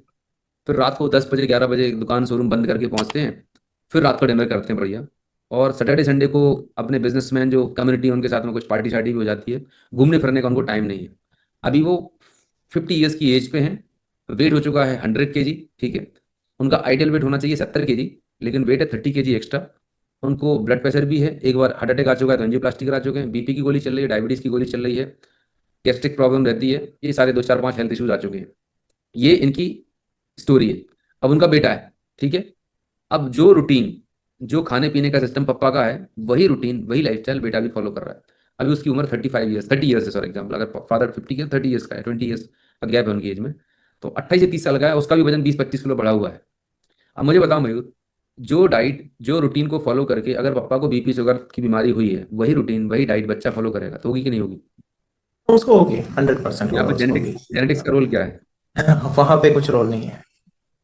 Speaker 2: फिर रात को 10 बजे 11 बजे दुकान शोरूम बंद करके पहुंचते हैं, फिर रात को डिनर करते हैं, बढ़िया। और सैटरडे संडे को अपने बिजनेसमैन जो कम्युनिटी उनके साथ में कुछ पार्टी शार्टी भी हो जाती है, घूमने फिरने का उनको टाइम नहीं है। अभी वो 50 ईयर्स की एज पे हैं, वेट हो चुका है 100 kg, ठीक है। उनका आइडियल वेट होना चाहिए 70 kg, लेकिन वेट है 30 kg एक्स्ट्रा। उनको ब्लड प्रेशर भी है, एक बार हार्ट अटैक आ चुका है तो एंजियोप्लास्टी करा चुके हैं, बीपी की गोली चल रही है, डायबिटीज की गोली चल रही है, गैस्ट्रिक प्रॉब्लम रहती है, ये सारे 2 4 5 हेल्थ इश्यूज आ चुके हैं। ये इनकी स्टोरी है। अब उनका बेटा है, ठीक है। अब जो रूटीन, जो खाने पीने का सिस्टम पापा का है, वही रूटीन वही लाइफस्टाइल बेटा भी फॉलो कर रहा है। अभी उसकी उम्र 35 ईयर्स, 30 ईयर्स है, सॉरी एग्जाम्पल, अगर फादर 50 का 30 ईयर्स का है, 20 ईयर्स का गैप है उनकी एज में, तो 28 से 30 साल का है, उसका भी वजन 20-25 किलो बढ़ा हुआ है। अब मुझे बताओ मयूर, जो डाइट जो रूटीन को फॉलो करके अगर पापा को बीपी शुगर की बीमारी हुई है, वही रूटीन वही डाइट बच्चा फॉलो करेगा तो होगी कि नहीं होगी?
Speaker 3: उसको होगी, 100%
Speaker 2: यहाँ
Speaker 3: होगा,
Speaker 2: पर
Speaker 3: उसको
Speaker 2: जेनेटिक्स,
Speaker 3: होगी।
Speaker 2: जेनेटिक्स का रोल क्या है?
Speaker 3: वहां पे कुछ रोल नहीं है।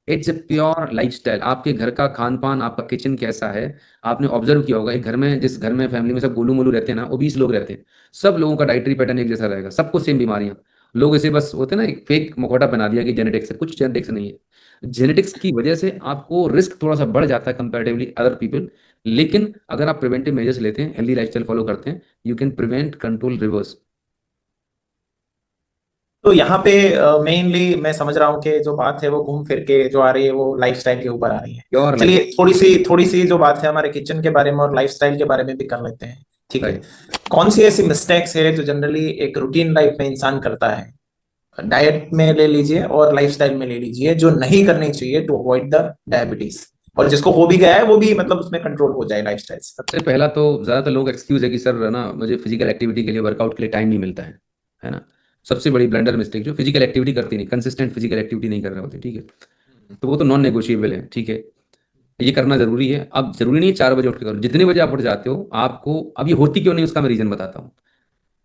Speaker 2: It's a pure lifestyle. आपके घर का खान पान, आपका किचन कैसा है, आपने ऑब्जर्व किया होगा। एक घर में, जिस घर में फैमिली में सब गोलू मोलू रहते हैं ना, 20 लोग रहते हैं, सब लोगों का डाइटरी पैटर्न एक जैसा रहेगा, सबको सेम बीमारियां। लोग इसे बस होते हैं ना, एक फेक मुखौटा बना दिया कि जेनेटिक्स है, कुछ जेनेटिक्स नहीं है। जेनेटिक्स की वजह से आपको रिस्क थोड़ा सा बढ़ जाता है कंपैरेटिवली अदर पीपल, लेकिन अगर आप प्रिवेंटिव मेजर्स लेते हैं, हेल्दी लाइफस्टाइल फॉलो करते हैं, you can prevent, control, reverse.
Speaker 3: तो यहाँ पे मेनली मैं समझ रहा हूँ कि जो बात है वो घूम फिर के जो आ रही है वो लाइफस्टाइल के ऊपर आ रही है।
Speaker 2: Pure life.
Speaker 3: चलिए थोड़ी सी जो बात है हमारे किचन के बारे में और लाइफस्टाइल के बारे में भी कर लेते हैं, ठीक है।
Speaker 2: राइट।
Speaker 3: कौन सी ऐसी मिस्टेक्स है जो जनरली एक रूटीन लाइफ में इंसान करता है, डाइट में ले लीजिए और लाइफस्टाइल में ले लीजिए, जो नहीं करनी चाहिए टू अवॉइड द डायबिटीज, और जिसको हो भी गया है वो भी मतलब उसमें कंट्रोल हो जाए लाइफस्टाइल से।
Speaker 2: सबसे पहला तो ज़्यादातर लोग एक्सक्यूज है कि सर ना मुझे फिजिकल एक्टिविटी के लिए, वर्कआउट के लिए टाइम नहीं मिलता है ना। सबसे बड़ी ब्लंडर मिस्टेक, जो फिजिकल एक्टिविटी करती नहीं, कंसिस्टेंट फिजिकल एक्टिविटी नहीं कर रहे होते, ठीक है, तो वो तो नॉन नेगोशिएबल है, ठीक है। ये करना जरूरी है। अब जरूरी नहीं 4 बजे उठ के करो, जितने बजे आप उठ जाते हो आपको, अब ये होती क्यों नहीं उसका मैं रीजन बताता हूँ।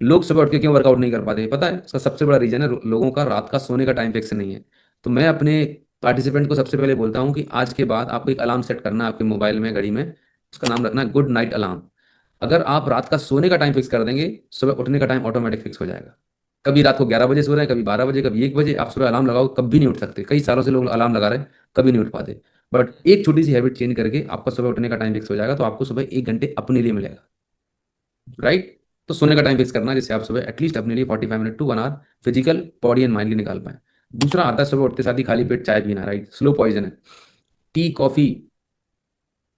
Speaker 2: लोग सुबह उठ के क्यों वर्कआउट नहीं कर पाते, पता है इसका सबसे बड़ा रीजन है लोगों का रात का सोने का टाइम फिक्स नहीं है। तो मैं अपने पार्टिसिपेंट को सबसे पहले बोलता हूँ कि आज के बाद आपको एक अलार्म सेट करना है आपके मोबाइल में, घड़ी में, उसका नाम रखना है गुड नाइट अलार्म। अगर आप रात का सोने का टाइम फिक्स कर देंगे, सुबह उठने का टाइम ऑटोमेटिक फिक्स हो जाएगा। कभी रात को 11 बजे सो रहे हैं, कभी 12 बजे, कभी 1 बजे, आप सुबह अलार्म लगाओ कभी नहीं उठ सकते। कई सालों से लोग अलार्म लगा रहे हैं, कभी नहीं उठ पाते। बट एक छोटी सी हैबिट चेंज करके आपका सुबह उठने का टाइम फिक्स हो जाएगा, तो आपको सुबह 1 घंटे अपने लिए मिलेगा, राइट। तो सोने का टाइम फिक्स करना, जिससे आप सुबह एटलीस्ट अपने लिए 45 minute to 1 hour physical body and mind की निकाल पाए। दूसरा आता है सुबह उठते साथ ही खाली पेट चाय पीना, राइट, स्लो पॉइजन है। टी, कॉफी,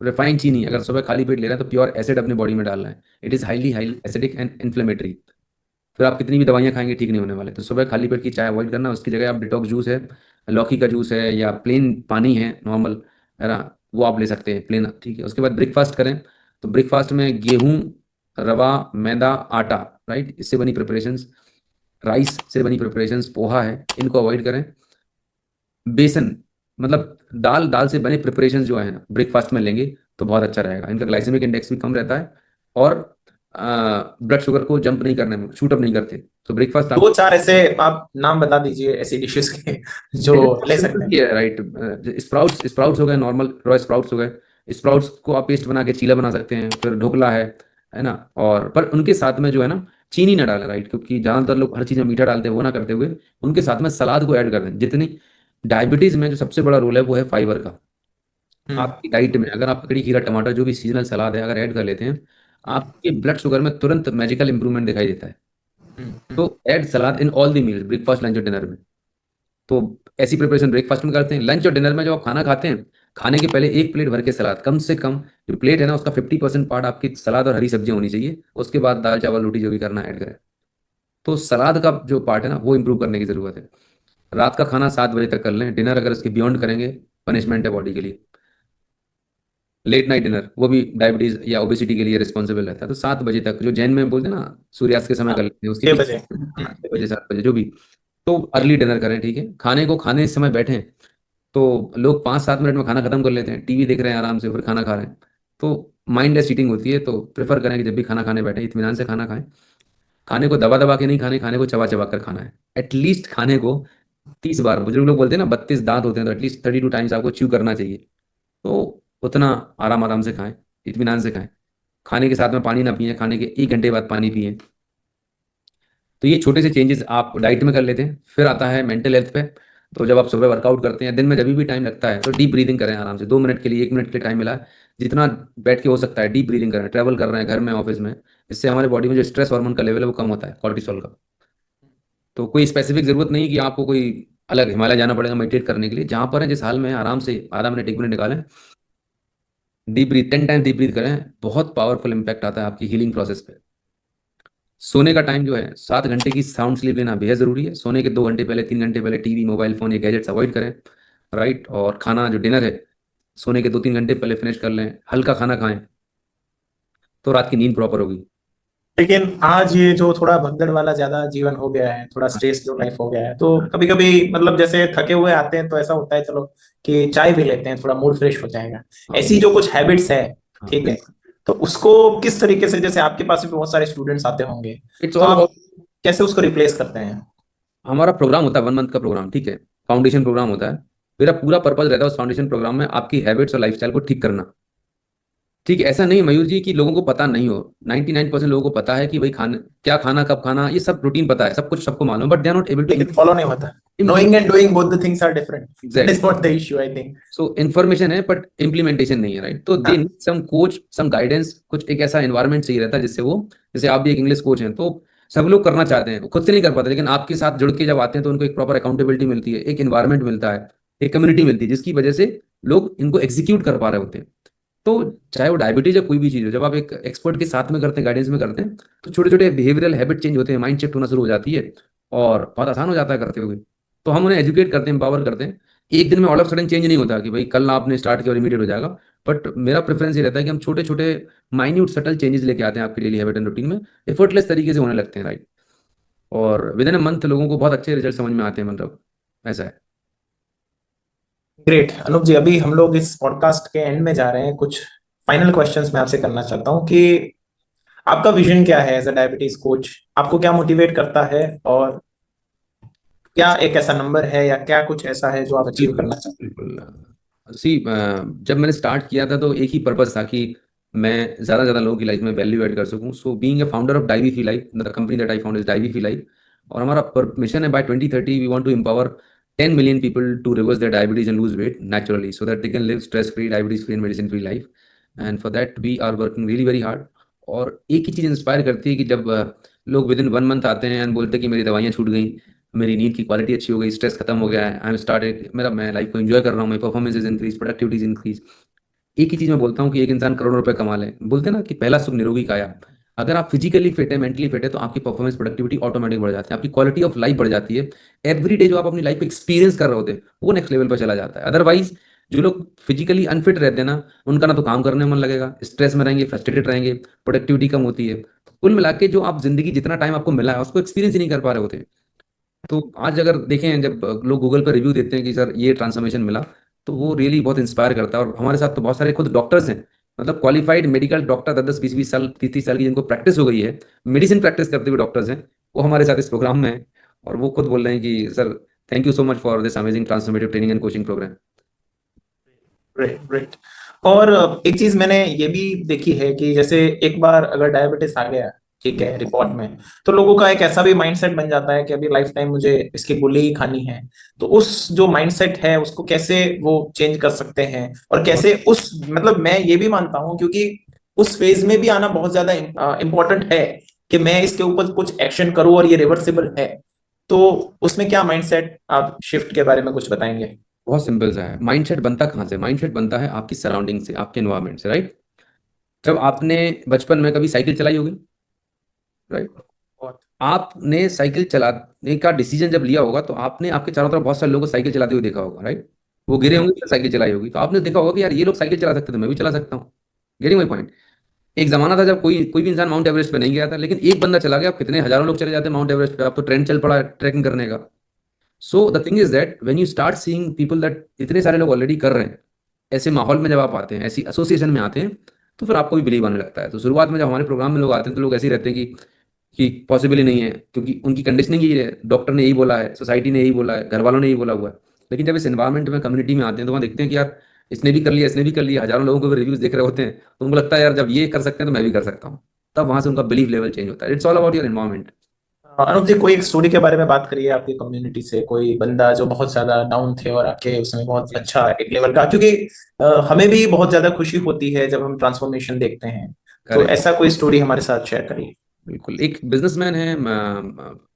Speaker 2: रिफाइंड चीनी, अगर सुबह खाली पेट ले रहे हैं तो प्योर एसिड अपने बॉडी में डालना है। It is highly highly acidic and inflammatory. फिर आप कितनी भी दवाइयां खाएंगे ठीक नहीं होने वाले। तो सुबह खाली पेट की चाय अवॉइड करना, उसकी जगह आप डिटॉक्स जूस है, लौकी का जूस है, या प्लेन पानी है नॉर्मल, है ना, वो आप ले सकते हैं प्लेन, ठीक है। उसके बाद ब्रेकफास्ट करें, तो ब्रेकफास्ट में गेहूं, रवा, मैदा, आटा, राइट, इससे बनी प्रिपरेशंस, राइस से बनी प्रिपरेशंस, पोहा है, इनको अवॉइड करें। बेसन, मतलब दाल, दाल से बने प्रिपरेशंस जो है ना ब्रेकफास्ट में लेंगे तो बहुत अच्छा रहेगा। इनका ग्लाइसेमिक इंडेक्स भी कम रहता है, और ब्लड शुगर को जंप नहीं करने में, शूट अप नहीं करते। तो ब्रेकफास्ट आप,
Speaker 3: दो चार ऐसे आप नाम बता दीजिए ऐसी डिशेस के जो ले सकते हैं।
Speaker 2: राइट, स्प्राउट्स, स्प्राउट्स हो गए, नॉर्मल रॉ स्प्राउट्स हो गए। स्प्राउट्स को आप पेस्ट बना के चीला बना सकते हैं। फिर ढोकला है ना। और पर उनके साथ में जो है ना, चीनी ना डालें, राइट, क्योंकि ज़्यादातर लोग हर चीज़ में मीठा डालते हैं, वो ना करते हुए उनके साथ में सलाद को ऐड कर दें। जितनी डायबिटीज़ में जो सबसे बड़ा रोल है वो है फाइबर का।
Speaker 3: हम्म।
Speaker 2: आपकी डाइट में अगर आप ककड़ी, खीरा, टमाटर, जो भी सीजनल सलाद है, अगर ऐड कर लेते हैं, आपके ब्लड शुगर में तुरंत मैजिकल इंप्रूवमेंट दिखाई देता है।
Speaker 3: हम्म।
Speaker 2: तो add salad in all the meal, breakfast, lunch और डिनर में। तो ऐसी प्रिपरेशन ब्रेकफास्ट में करते हैं। लंच और डिनर में जब आप खाना खाते हैं, खाने के पहले एक प्लेट भर के सलाद, कम से कम जो प्लेट है ना उसका 50% पार्ट आपकी सलाद और हरी सब्जियां होनी चाहिए। उसके बाद दाल, चावल, रोटी जो भी करना ऐड करें। तो सलाद का जो पार्ट है ना वो इंप्रूव करने की जरूरत है। रात का खाना 7 बजे तक कर लें। डिनर अगर इसके बियॉन्ड करेंगे, पनिशमेंट है बॉडी के लिए। लेट नाइट डिनर वो भी डायबिटीज या ओबेसिटी के लिए रिस्पॉन्सिबल रहता है। तो 7 बजे तक, जो जैन में बोलते हैं ना सूर्यास्त के समय
Speaker 3: हाँ,
Speaker 2: कर लेते हैं, उसके
Speaker 3: 6 बजे।
Speaker 2: पीछे 6 बजे, 7 बजे, जो भी। तो अर्ली डिनर करें, ठीक है। खाने को खाने इस समय बैठें, तो लोग 5-7 मिनट में खाना खत्म कर लेते हैं, टीवी देख रहे हैं आराम से, फिर खाना खा रहे हैं। तो माइंडलेस ईटिंग होती है। तो प्रेफर करें कि जब भी खाना खाने बैठे इत्मीनान से खाना खाएं। खाने को दबा दबा के नहीं खाने, खाने को चबा चबा कर खाना है। एटलीस्ट खाने को 30 बार, बुजुर्ग लोग बोलते हैं ना 32 दांत होते हैं, तो एटलीस्ट 32 टाइम्स आपको च्यू करना चाहिए। तो उतना आराम आराम से खाएं, इत्मीनान से खाएं। खाने के साथ में पानी ना पिए, खाने के 1 घंटे बाद पानी पिए। तो ये छोटे से चेंजेस आप डाइट में कर लेते हैं। फिर आता है मेंटल हेल्थ पे। तो जब आप सुबह वर्कआउट करते हैं, दिन में जब भी टाइम लगता है, तो डीप ब्रीदिंग करें आराम से, 2 मिनट के लिए, 1 मिनट के लिए टाइम मिला है, जितना बैठ के हो सकता है डीप ब्रीदिंग करें। ट्रैवल कर रहे हैं, घर में, ऑफिस में, इससे हमारे बॉडी में जो स्ट्रेस हार्मोन का लेवल है वो कम होता है, कॉर्टिसोल का। तो कोई स्पेसिफिक जरूरत नहीं कि आपको कोई अलग हिमालय जाना पड़ेगा मेडिटेट करने के लिए। जहां पर है, जिस हाल में है, आराम से आधा मिनट, 1 मिनट निकालें, deep breath 10 time deep breath करें। बहुत पावरफुल इंपैक्ट आता है आपकी हीलिंग प्रोसेस पे। सोने का टाइम जो है, 7 घंटे की साउंड स्लीप लेना बेहद जरूरी है। सोने के 2 घंटे पहले, 3 घंटे पहले टीवी, मोबाइल फोन या गैजेट्स अवॉइड करें, राइट। और खाना जो डिनर है, सोने के 2-3 घंटे पहले फिनिश कर लें। हल्का खाना खाएं, तो रात की नींद प्रॉपर होगी।
Speaker 3: लेकिन आज ये जो थोड़ा भगदड़ वाला ज्यादा जीवन हो गया है, थोड़ा
Speaker 2: हाँ,
Speaker 3: स्ट्रेस जो लाइफ हो गया है, तो कभी कभी मतलब जैसे थके हुए आते हैं तो ऐसा होता है चलो कि चाय भी लेते हैं, थोड़ा मूड फ्रेश हो जाएगा।
Speaker 2: हाँ,
Speaker 3: ऐसी जो कुछ हैबिट्स है,
Speaker 2: हाँ,
Speaker 3: ठीक है,
Speaker 2: बिल्कुल।
Speaker 3: तो उसको किस तरीके से, जैसे आपके पास भी बहुत सारे स्टूडेंट्स आते होंगे,
Speaker 2: इट्स
Speaker 3: तो
Speaker 2: ऑल
Speaker 3: आप
Speaker 2: अबाउट,
Speaker 3: कैसे उसको रिप्लेस करते हैं?
Speaker 2: हमारा प्रोग्राम होता है 1 मंथ का प्रोग्राम, ठीक है। फाउंडेशन प्रोग्राम होता है। मेरा पूरा पर्पज रहता है उस फाउंडेशन प्रोग्राम में आपकी हैबिट्स और लाइफस्टाइल को ठीक करना। ठीक है, ऐसा नहीं मयूर जी कि लोगों को पता नहीं हो। 99% लोगों को पता है कि भाई खाना क्या खाना, कब खाना, ये सब रूटीन पता है, सब कुछ सबको मालूम, but they are not able to
Speaker 3: लेकिन फॉलो नहीं होता। Knowing and doing both the things are different. That is
Speaker 2: exactly.
Speaker 3: what the issue, I think.
Speaker 2: So information है बट इम्प्लीमेंटेशन नहीं है, राइट? तो दे
Speaker 3: हाँ,
Speaker 2: need some coach, some guidance, कुछ एक ऐसा एनवायरनमेंट चाहिए रहता है जिससे वो, जैसे आप भी एक इंग्लिश कोच हैं, तो सब लोग करना चाहते हैं, वो खुद से नहीं कर पाते, लेकिन आपके साथ जुड़ के जब आते हैं तो उनको एक प्रॉपर अकाउंटेबिलिटी मिलती है, एक एनवायरनमेंट मिलता है, एक कम्युनिटी मिलती है, जिसकी वजह से लोग इनको एग्जीक्यूट कर पा रहे होते हैं। तो चाहे वो डायबिटीज या कोई भी चीज़ हो, जब आप एक एक्सपर्ट के साथ में करते हैं, गाइडेंस में करते हैं, तो छोटे छोटे बिहेवियरल हैबिट चेंज होते हैं, माइंड शिफ्ट होना शुरू हो जाती है, और बहुत आसान हो जाता है करते हुए। तो हम उन्हें एजुकेट करते हैं, एम्पावर करते हैं। एक दिन में ऑल ऑफ सडन चेंज नहीं होता कि भाई कल आपने स्टार्ट किया और इमीडिएट हो जाएगा, बट मेरा प्रेफरेंस ये रहता है कि हम छोटे छोटे माइन्यूट सटल चेंजेस लेके आते हैं आपके डेली हैबिट एंड रूटीन में, एफर्टलेस तरीके से होने लगते हैं, राइट? और विद इन अ मंथ लोगों को बहुत अच्छे रिजल्ट समझ में आते हैं, मतलब ऐसा है।
Speaker 3: ग्रेट। अनूप जी, अभी हम लोग इस पॉडकास्ट के एंड में जा रहे हैं। कुछ फाइनल क्वेश्चंस मैं आपसे करना चाहता हूँ कि आपका विजन क्या है एज अ डायबिटीज कोच? आपको क्या मोटिवेट करता है, और क्या एक ऐसा नंबर है या क्या कुछ ऐसा है जो आप अचीव
Speaker 2: बिल्कुल
Speaker 3: करना चाहते
Speaker 2: बिल्कुल। सी, जब मैंने स्टार्ट किया था तो एक ही पर्पस था कि मैं ज़्यादा से ज़्यादा लोगों की लाइफ में वैल्यू ऐड कर सकूं। So being a founder of Diabefree life, the company that I found is Diabefree life, और हमारा मिशन है by 2030 we want to empower 10 million people to reverse their diabetes and lose weight naturally so that they can live stress free, diabetes free and medicine free life. And for that we are working really very hard. और एक ही चीज़ inspire करती है कि जब लोग with in 1 month आते हैं and बोलते हैं कि मेरी दवाइयाँ छूट गई, मेरी नींद की क्वालिटी अच्छी हो गई, स्ट्रेस खत्म हो गया है, आई एम स्टार्टेड, मेरा मैं लाइफ को एंजॉय कर रहा हूँ, मेरी performance is increase, productivity is increase. एक ही चीज मैं बोलता हूँ कि एक इंसान करोड़ों रुपए कमा ले, बोलते हैं ना कि पहला सुख निरोगी काया। अगर आप फिजिकली फिट है, मेंटली फिट है, तो आपकी परफॉर्मेंस, प्रोडक्टिविटी ऑटोमेटिक बढ़ जाती है, आपकी क्वालिटी ऑफ लाइफ बढ़ जाती है। एवरी डे जो आप अपनी लाइफ में एक्सपीरियंस कर रहे होते हैं वो नेक्स्ट लेवल पर चला जाता है। अदरवाइज जो लोग फिजिकली अनफिट रहते हैं ना, उनका ना तो काम करने में मन लगेगा, स्ट्रेस में रहेंगे, फ्रस्ट्रेटेड रहेंगे, प्रोडक्टिविटी कम होती है। तो कुल मिला के जो आप जिंदगी जितना टाइम आपको मिला है उसको एक्सपीरियंस ही नहीं कर पा रहे होते। तो आज अगर देखें, जब लोग गूगल पर रिव्यू देते हैं कि सर ये ट्रांसफॉर्मेशन मिला, तो वो रियली बहुत इंस्पायर करता है। और हमारे साथ तो बहुत सारे खुद डॉक्टर्स हैं, मतलब क्वालिफाइड मेडिकल डॉक्टर, 10 10 20 20 साल, 30 30 साल की जिनको प्रैक्टिस हो गई है, मेडिसिन प्रैक्टिस करते हुए डॉक्टर्स हैं, वो हमारे साथ इस प्रोग्राम में हैं। और वो खुद बोल रहे हैं कि sir thank you so much for this amazing transformative training and coaching program.
Speaker 3: हैं? Great, great. और एक चीज मैंने ये भी देखी है कि जैसे एक बार अगर डायबिटीज आ गया, ठीक है, रिपोर्ट में, तो लोगों का एक ऐसा भी माइंडसेट बन जाता है कि अभी लाइफ टाइम मुझे इसकी गोली ही खानी है। तो उस जो माइंडसेट है उसको कैसे वो चेंज कर सकते हैं, और कैसे उस, मतलब मैं ये भी मानता हूँ, क्योंकि उस फेज में भी आना बहुत ज्यादा इंपॉर्टेंट है कि मैं इसके ऊपर कुछ एक्शन करूँ और ये रिवर्सिबल है। तो उसमें क्या माइंडसेट आप शिफ्ट के बारे में कुछ बताएंगे?
Speaker 2: बहुत सिंपल सा है। माइंडसेट बनता कहाँ से? माइंडसेट बनता है आपकी सराउंडिंग से, आपके एनवायरमेंट से, राइट? जब आपने बचपन में कभी साइकिल चलाई होगी, राइट, आपने साइकिल चलाने का डिसीजन जब लिया होगा तो आपने आपके चारों तरफ बहुत सारे लोगों को साइकिल चलाते हुए देखा होगा, राइट? वो गिरे होंगे तो साइकिल चलाई होगी, तो आपने देखा होगा कि यार ये लोग साइकिल चला सकते थे, मैं भी चला सकता हूँ। Getting my point? एक जमाना था जब कोई कोई भी इंसान माउंट एवरेस्ट पे नहीं गया था, लेकिन एक बंदा चला गया, अब कितने हजारों लोग चले जाते हैं माउंट एवरेस्ट पे, अब तो ट्रेंड चल पड़ा है ट्रैकिंग करने का। So the thing is that when you start seeing people that इतने सारे लोग ऑलरेडी कर रहे हैं, ऐसे माहौल में जब आप आते हैं, ऐसी एसोसिएशन में आते हैं, तो फिर आपको भी बिलीव आने लगता है। तो शुरुआत में जब हमारे प्रोग्राम में लोग आते हैं तो लोग ऐसे ही रहते हैं कि पॉसिबल ही नहीं है, क्योंकि उनकी कंडीशनिंग यही है, डॉक्टर ने यही बोला है, सोसाइटी ने यही बोला है, घर वालों ने यही बोला हुआ है। लेकिन जब इस एनवायरमेंट में, कम्युनिटी में आते हैं, तो वहाँ देखते हैं कि यार इसने भी कर लिया, इसने भी कर लिया, हजारों लोगों को रिव्यूज देख रहे होते हैं, तो उनको लगता है यार जब ये कर सकते हैं तो मैं भी कर सकता हूँ। तब वहां से उनका बिलीव लेवल चेंज होता है। It's all about your environment.
Speaker 3: Anup ji, कोई एक स्टोरी के बारे में बात करिए आपकी कम्युनिटी से, कोई बंदा जो बहुत ज्यादा डाउन थे और आके उसमें बहुत अच्छा एक लेवल का, क्योंकि हमें भी बहुत ज्यादा खुशी होती है जब हम ट्रांसफॉर्मेशन देखते हैं। तो
Speaker 2: करेक्ट।
Speaker 3: ऐसा कोई स्टोरी हमारे साथ शेयर करिए।
Speaker 2: बिल्कुल। एक बिजनेसमैन है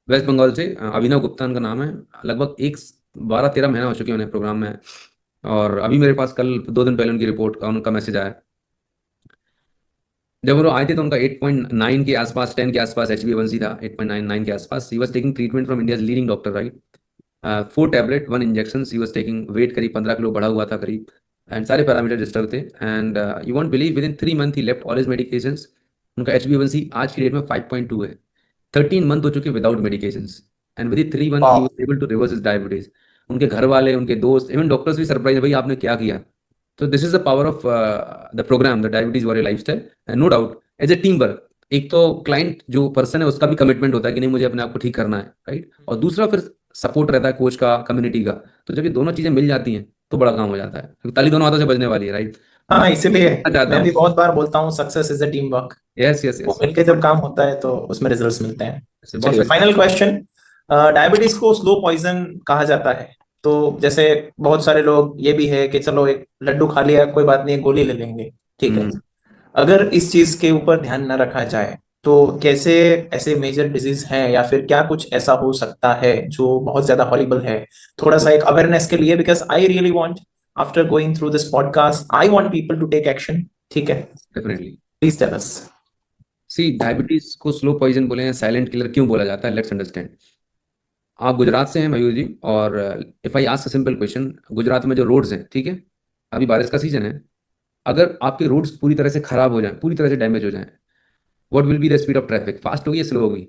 Speaker 2: वेस्ट बंगाल से, अभिनव गुप्ता उनका नाम है। लगभग एक 12 13 महीना हो चुके हैं उन्हें प्रोग्राम में। और अभी मेरे पास कल 2 दिन पहले उनकी रिपोर्ट का, उनका मैसेज आया। जब वो आए थे तो उनका 8.9 के आसपास, 10 के आसपास HbA1c था, 8.99 के आसपास। He was taking treatment from India leading doctor, right? 4 tablet 1 injection he was taking. Weight करीब 15 किलो बढ़ा हुआ था करीब, एंड सारे पैरामीटर डिस्टर्ब थे। And you won't believe, within 3 month he left all his medication. उनका HbA1c आज की डेट में 5.2 है। 13 मंथ हो चुके without medication, and within 3 month he was able to reverse his diabetes. उनके घर वाले, उनके दोस्त, इवन डॉक्टर्स भी सरप्राइज है, भाई आपने क्या किया? तो this is the power of the program, the diabetes warrior lifestyle. And no doubt as a team work, एक तो क्लाइंट जो पर्सन है उसका भी कमिटमेंट होता है कि नहीं मुझे अपने आप को ठीक करना है, राइट? और दूसरा फिर सपोर्ट रहता है कोच का, कम्युनिटी का। तो जब ये दोनों चीजें मिल जाती हैं तो बड़ा काम हो जाता है, क्योंकि ताली दोनों हाथों से बजने वाली है, राइट?
Speaker 3: हाँ, इसीलिए
Speaker 2: चाहता
Speaker 3: मैं भी
Speaker 2: हूँ।
Speaker 3: बहुत बार बोलता हूँ success is a team work.
Speaker 2: Yes yes
Speaker 3: वो
Speaker 2: यस।
Speaker 3: मिलके जब काम होता है तो उसमें रिजल्ट्स मिलते हैं।
Speaker 2: बहुत
Speaker 3: चलिए,
Speaker 2: सारी।
Speaker 3: Final question. डायबिटीज को स्लो पॉइजन कहा जाता है। तो जैसे बहुत सारे लोग ये भी है कि चलो एक लड्डू खा लिया कोई बात नहीं, गोली ले लेंगे, ठीक है।
Speaker 2: हम्म।
Speaker 3: अगर इस चीज के ऊपर ध्यान न रखा जाए तो कैसे ऐसे मेजर डिजीज हैं, या फिर क्या कुछ ऐसा हो सकता है जो बहुत ज्यादा हॉरिबल है? थोड़ा सा एक अवेयरनेस के लिए, because I really want, after going through this podcast, I want people to take action. ठीक है,
Speaker 2: definitely.
Speaker 3: Please tell us.
Speaker 2: See, diabetes को स्लो पॉइजन बोले हैं, साइलेंट किलर क्यों बोला जाता है, लेट्स अंडरस्टैंड। आप गुजरात से हैं मयूर जी, और if I ask a simple question, Gujarat में जो रोड्स हैं, ठीक है, अभी बारिश का सीजन है, अगर आपके रोड्स पूरी तरह से खराब हो जाएं, पूरी तरह से डैमेज हो जाएं, what will be the speed of traffic? Fast होगी या स्लो होगी?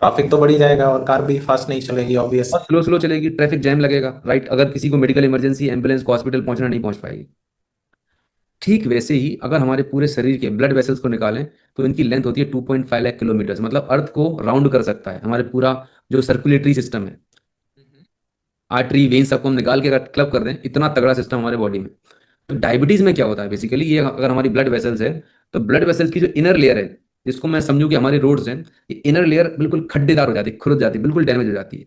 Speaker 3: ट्रैफिक तो बढ़ी जाएगा और कार भी फास्ट नहीं चलेगी,
Speaker 2: और
Speaker 3: ऑब्वियसली।
Speaker 2: स्लो स्लो चलेगी, ट्रैफिक जैम लगेगा, राइट? अगर किसी को मेडिकल इमरजेंसी, एम्बुलेंस को हॉस्पिटल पहुंचना, नहीं पहुंच पाएगी। ठीक वैसे ही अगर हमारे पूरे शरीर के ब्लड वेसल्स को निकालें तो इनकी लेंथ होती है 2.5 लाख किलोमीटर, मतलब अर्थ को राउंड कर सकता है हमारे पूरा जो सर्कुलेटरी सिस्टम है। आर्टरी वेन सबको हम निकाल के अगर क्लब कर दें, इतना तगड़ा सिस्टम हमारे बॉडी में। तो डायबिटीज में क्या होता है बेसिकली, ये अगर हमारी ब्लड वेसल्स है, तो ब्लड वेसल्स की जो इनर लेयर है, जिसको मैं समझूं कि हमारी रोड्स हैं, ये इनर लेयर बिल्कुल खड्डेदार हो जाती है, खुरद जाती है, बिल्कुल डैमेज हो जाती है।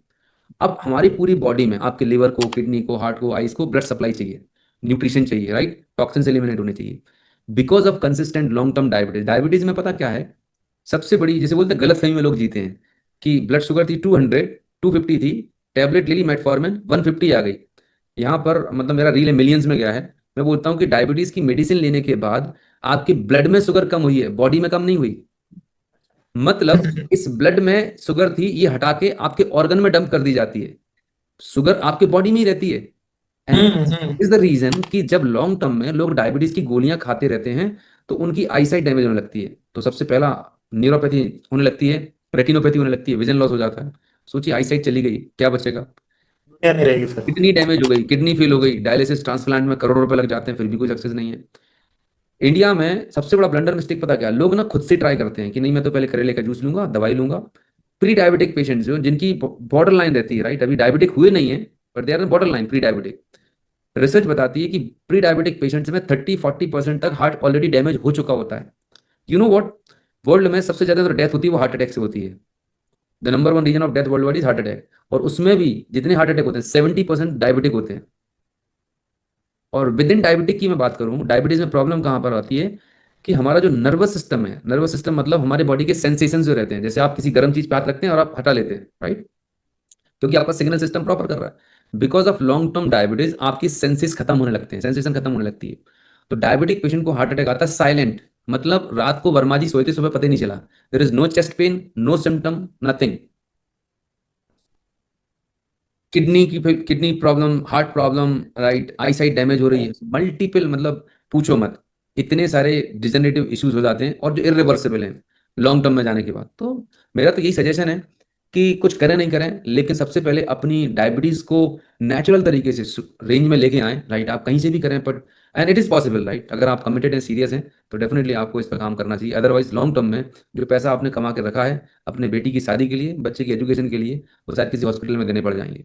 Speaker 2: अब हमारी पूरी बॉडी में आपके लिवर को, किडनी को, हार्ट को, आइस को ब्लड सप्लाई चाहिए, न्यूट्रिशन चाहिए, राइट? टॉक्सिन एलिमिनेट होने चाहिए। Because of consistent long term diabetes, diabetes में पता क्या है, सबसे बड़ी, जैसे बोलते हैं, गलत फहमी में लोग जीते हैं कि ब्लड शुगर थी 200, 250 थी, टैबलेट ले ली मेटफॉर्मिन, 150 आ गई। यहाँ पर मतलब मेरा रील मिलियंस में गया है। मैं बोलता हूँ कि डायबिटीज की मेडिसिन लेने के बाद आपके ब्लड में शुगर कम हुई है, बॉडी में कम नहीं हुई। मतलब इस ब्लड में शुगर थी, ये हटा के आपके ऑर्गन में डंप कर दी जाती है। शुगर आपके बॉडी में ही रहती है। And
Speaker 3: hmm.
Speaker 2: Is the reason कि जब लॉन्ग टर्म में लोग डायबिटीज की गोलियां खाते रहते हैं, तो उनकी आईसाइट डैमेज होने लगती है। तो सबसे पहला न्यूरोपैथी होने लगती है, रेटिनोपैथी होने लगती है, विजन लॉस हो जाता है। सोचिए, आईसाइट चली गई, क्या बचेगा?
Speaker 3: दुनिया नहीं रहेगी फिर।
Speaker 2: किडनी डैमेज हो गई, किडनी फेल हो गई, डायलिसिस ट्रांसप्लांट में करोड़ों रुपए लग जाते हैं, फिर भी कोई सक्सेस नहीं है। इंडिया में सबसे बड़ा ब्लंडर मिस्टेक पता क्या है? लोग ना खुद से ट्राई करते हैं कि नहीं, मैं तो पहले करेले का जूस लूंगा, दवाई लूंगा। प्री डायबिटिक पेशेंट्स जो, जिनकी बॉर्डर लाइन रहती है, राइट, अभी डायबिटिक हुए नहीं है, पर they are borderline pre diabetic. Research बताती है कि प्री डायबिटिक पेशेंट्स में 30-40% तक हार्ट ऑलरेडी डैमेज हो चुका होता है। You know what? वर्ल्ड में सबसे ज्यादा जो डेथ होती है वो हार्ट अटैक से होती है। The number one reason of death worldwide is heart attack. और उसमें भी जितने हार्ट अटैक होते हैं, 70% डायबिटिक होते हैं। और विद इन डायबिटिक की मैं बात करूं, डायबिटीज में प्रॉब्लम कहां पर आती है कि हमारा जो नर्वस सिस्टम है, नर्वस सिस्टम मतलब हमारे बॉडी के सेंसेशन जो रहते हैं, जैसे आप किसी गर्म चीज पे हाथ रखते हैं और आप हटा लेते हैं, राइट? क्योंकि आपका सिग्नल सिस्टम प्रॉपर कर रहा है। Because of long term diabetes आपकी सेंसेस खत्म होने लगते हैं, सेंसेशन खत्म होने लगती है। तो डायबिटिक पेशेंट को हार्ट अटैक आता है साइलेंट, मतलब रात को वर्मा जी सोए थे, सुबह पता ही नहीं चला। There is no chest pain, no symptom, nothing. Kidney problem, heart problem, right, eyesight damage हो रही है, मल्टीपल, मतलब पूछो मत, इतने सारे डिजेनरेटिव इश्यूज हो जाते हैं और जो इरिवर्सिबल हैं लॉन्ग टर्म में जाने के बाद। तो मेरा तो यही सजेशन है कि कुछ करें नहीं करें, लेकिन सबसे पहले अपनी डायबिटीज को नेचुरल तरीके से रेंज में लेके आए, राइट? आप कहीं से भी करें, but and it is possible, right? अगर आप कमिटेड हैं, सीरियस हैं, तो डेफिनेटली आपको इस पर काम करना चाहिए। अदरवाइज लॉन्ग टर्म में जो पैसा आपने कमा के रखा है अपने बेटी की शादी के लिए, बच्चे की एजुकेशन के लिए, वो शायद किसी हॉस्पिटल में देने पड़ जाएंगे।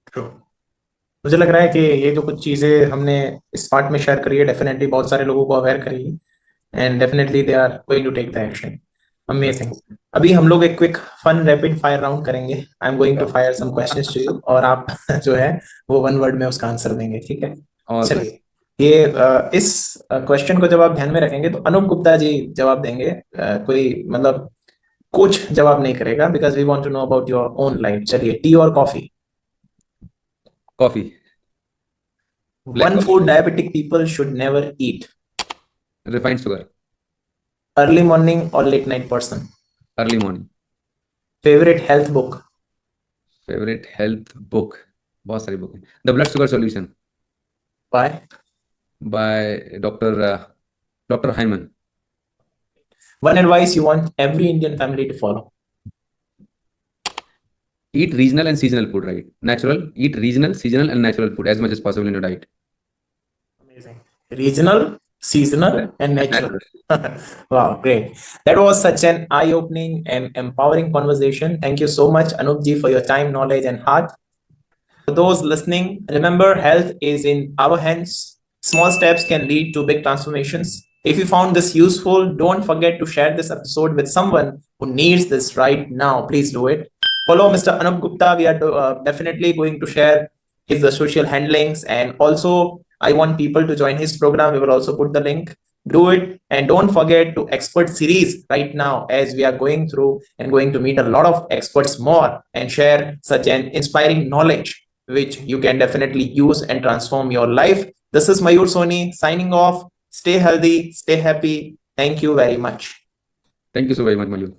Speaker 3: True. मुझे लग रहा है कि ये जो कुछ चीजें हमने इस पार्ट में शेयर करी है, डेफिनेटली बहुत सारे लोगों को अवेयर करेगी, and definitely they are going to take the action. Amazing. अभी हम लोग एक quick fun rapid fire round करेंगे। I am going to fire some questions to you, और आप जो है वो वन वर्ड में उसका आंसर देंगे, ठीक है?
Speaker 2: और
Speaker 3: चलिए, ये इस क्वेश्चन को जब आप ध्यान में रखेंगे तो अनूप गुप्ता जी जवाब देंगे। कोई मतलब कोच जवाब नहीं करेगा, because we want to know about your own life. चलिए, टी और coffee?
Speaker 2: Coffee. Black
Speaker 3: One
Speaker 2: coffee.
Speaker 3: food diabetic people should never eat.
Speaker 2: Refined sugar.
Speaker 3: Early morning or late night person?
Speaker 2: Early morning.
Speaker 3: Favorite health book?
Speaker 2: फेवरेट हेल्थ बुक, बहुत सारी book है। The blood sugar solution
Speaker 3: Why?
Speaker 2: By doctor Hyman.
Speaker 3: One advice you want every Indian family to follow?
Speaker 2: Eat regional and seasonal food, right? Natural. Eat regional, seasonal, and natural food as much as possible in your diet.
Speaker 3: Amazing. Regional, seasonal, and
Speaker 2: And
Speaker 3: natural.
Speaker 2: natural.
Speaker 3: Wow, great. That was such an eye-opening and empowering conversation. Thank you so much, Anup ji, for your time, knowledge, and heart. For those listening, remember, health is in our hands. Small steps can lead to big transformations. If you found this useful, don't forget to share this episode with someone who needs this right now. Please do it. Follow Mr. Anup Gupta. We are definitely going to share his social handlings, and also I want people to join his program. We will also put the link. Do it, and don't forget to expert series right now, as we are going through and going to meet a lot of experts more and share such an inspiring knowledge which you can definitely use and transform your life. This is Mayur Soni signing off. Stay healthy, stay happy. Thank you very much.
Speaker 2: Thank you so very much, Mayur.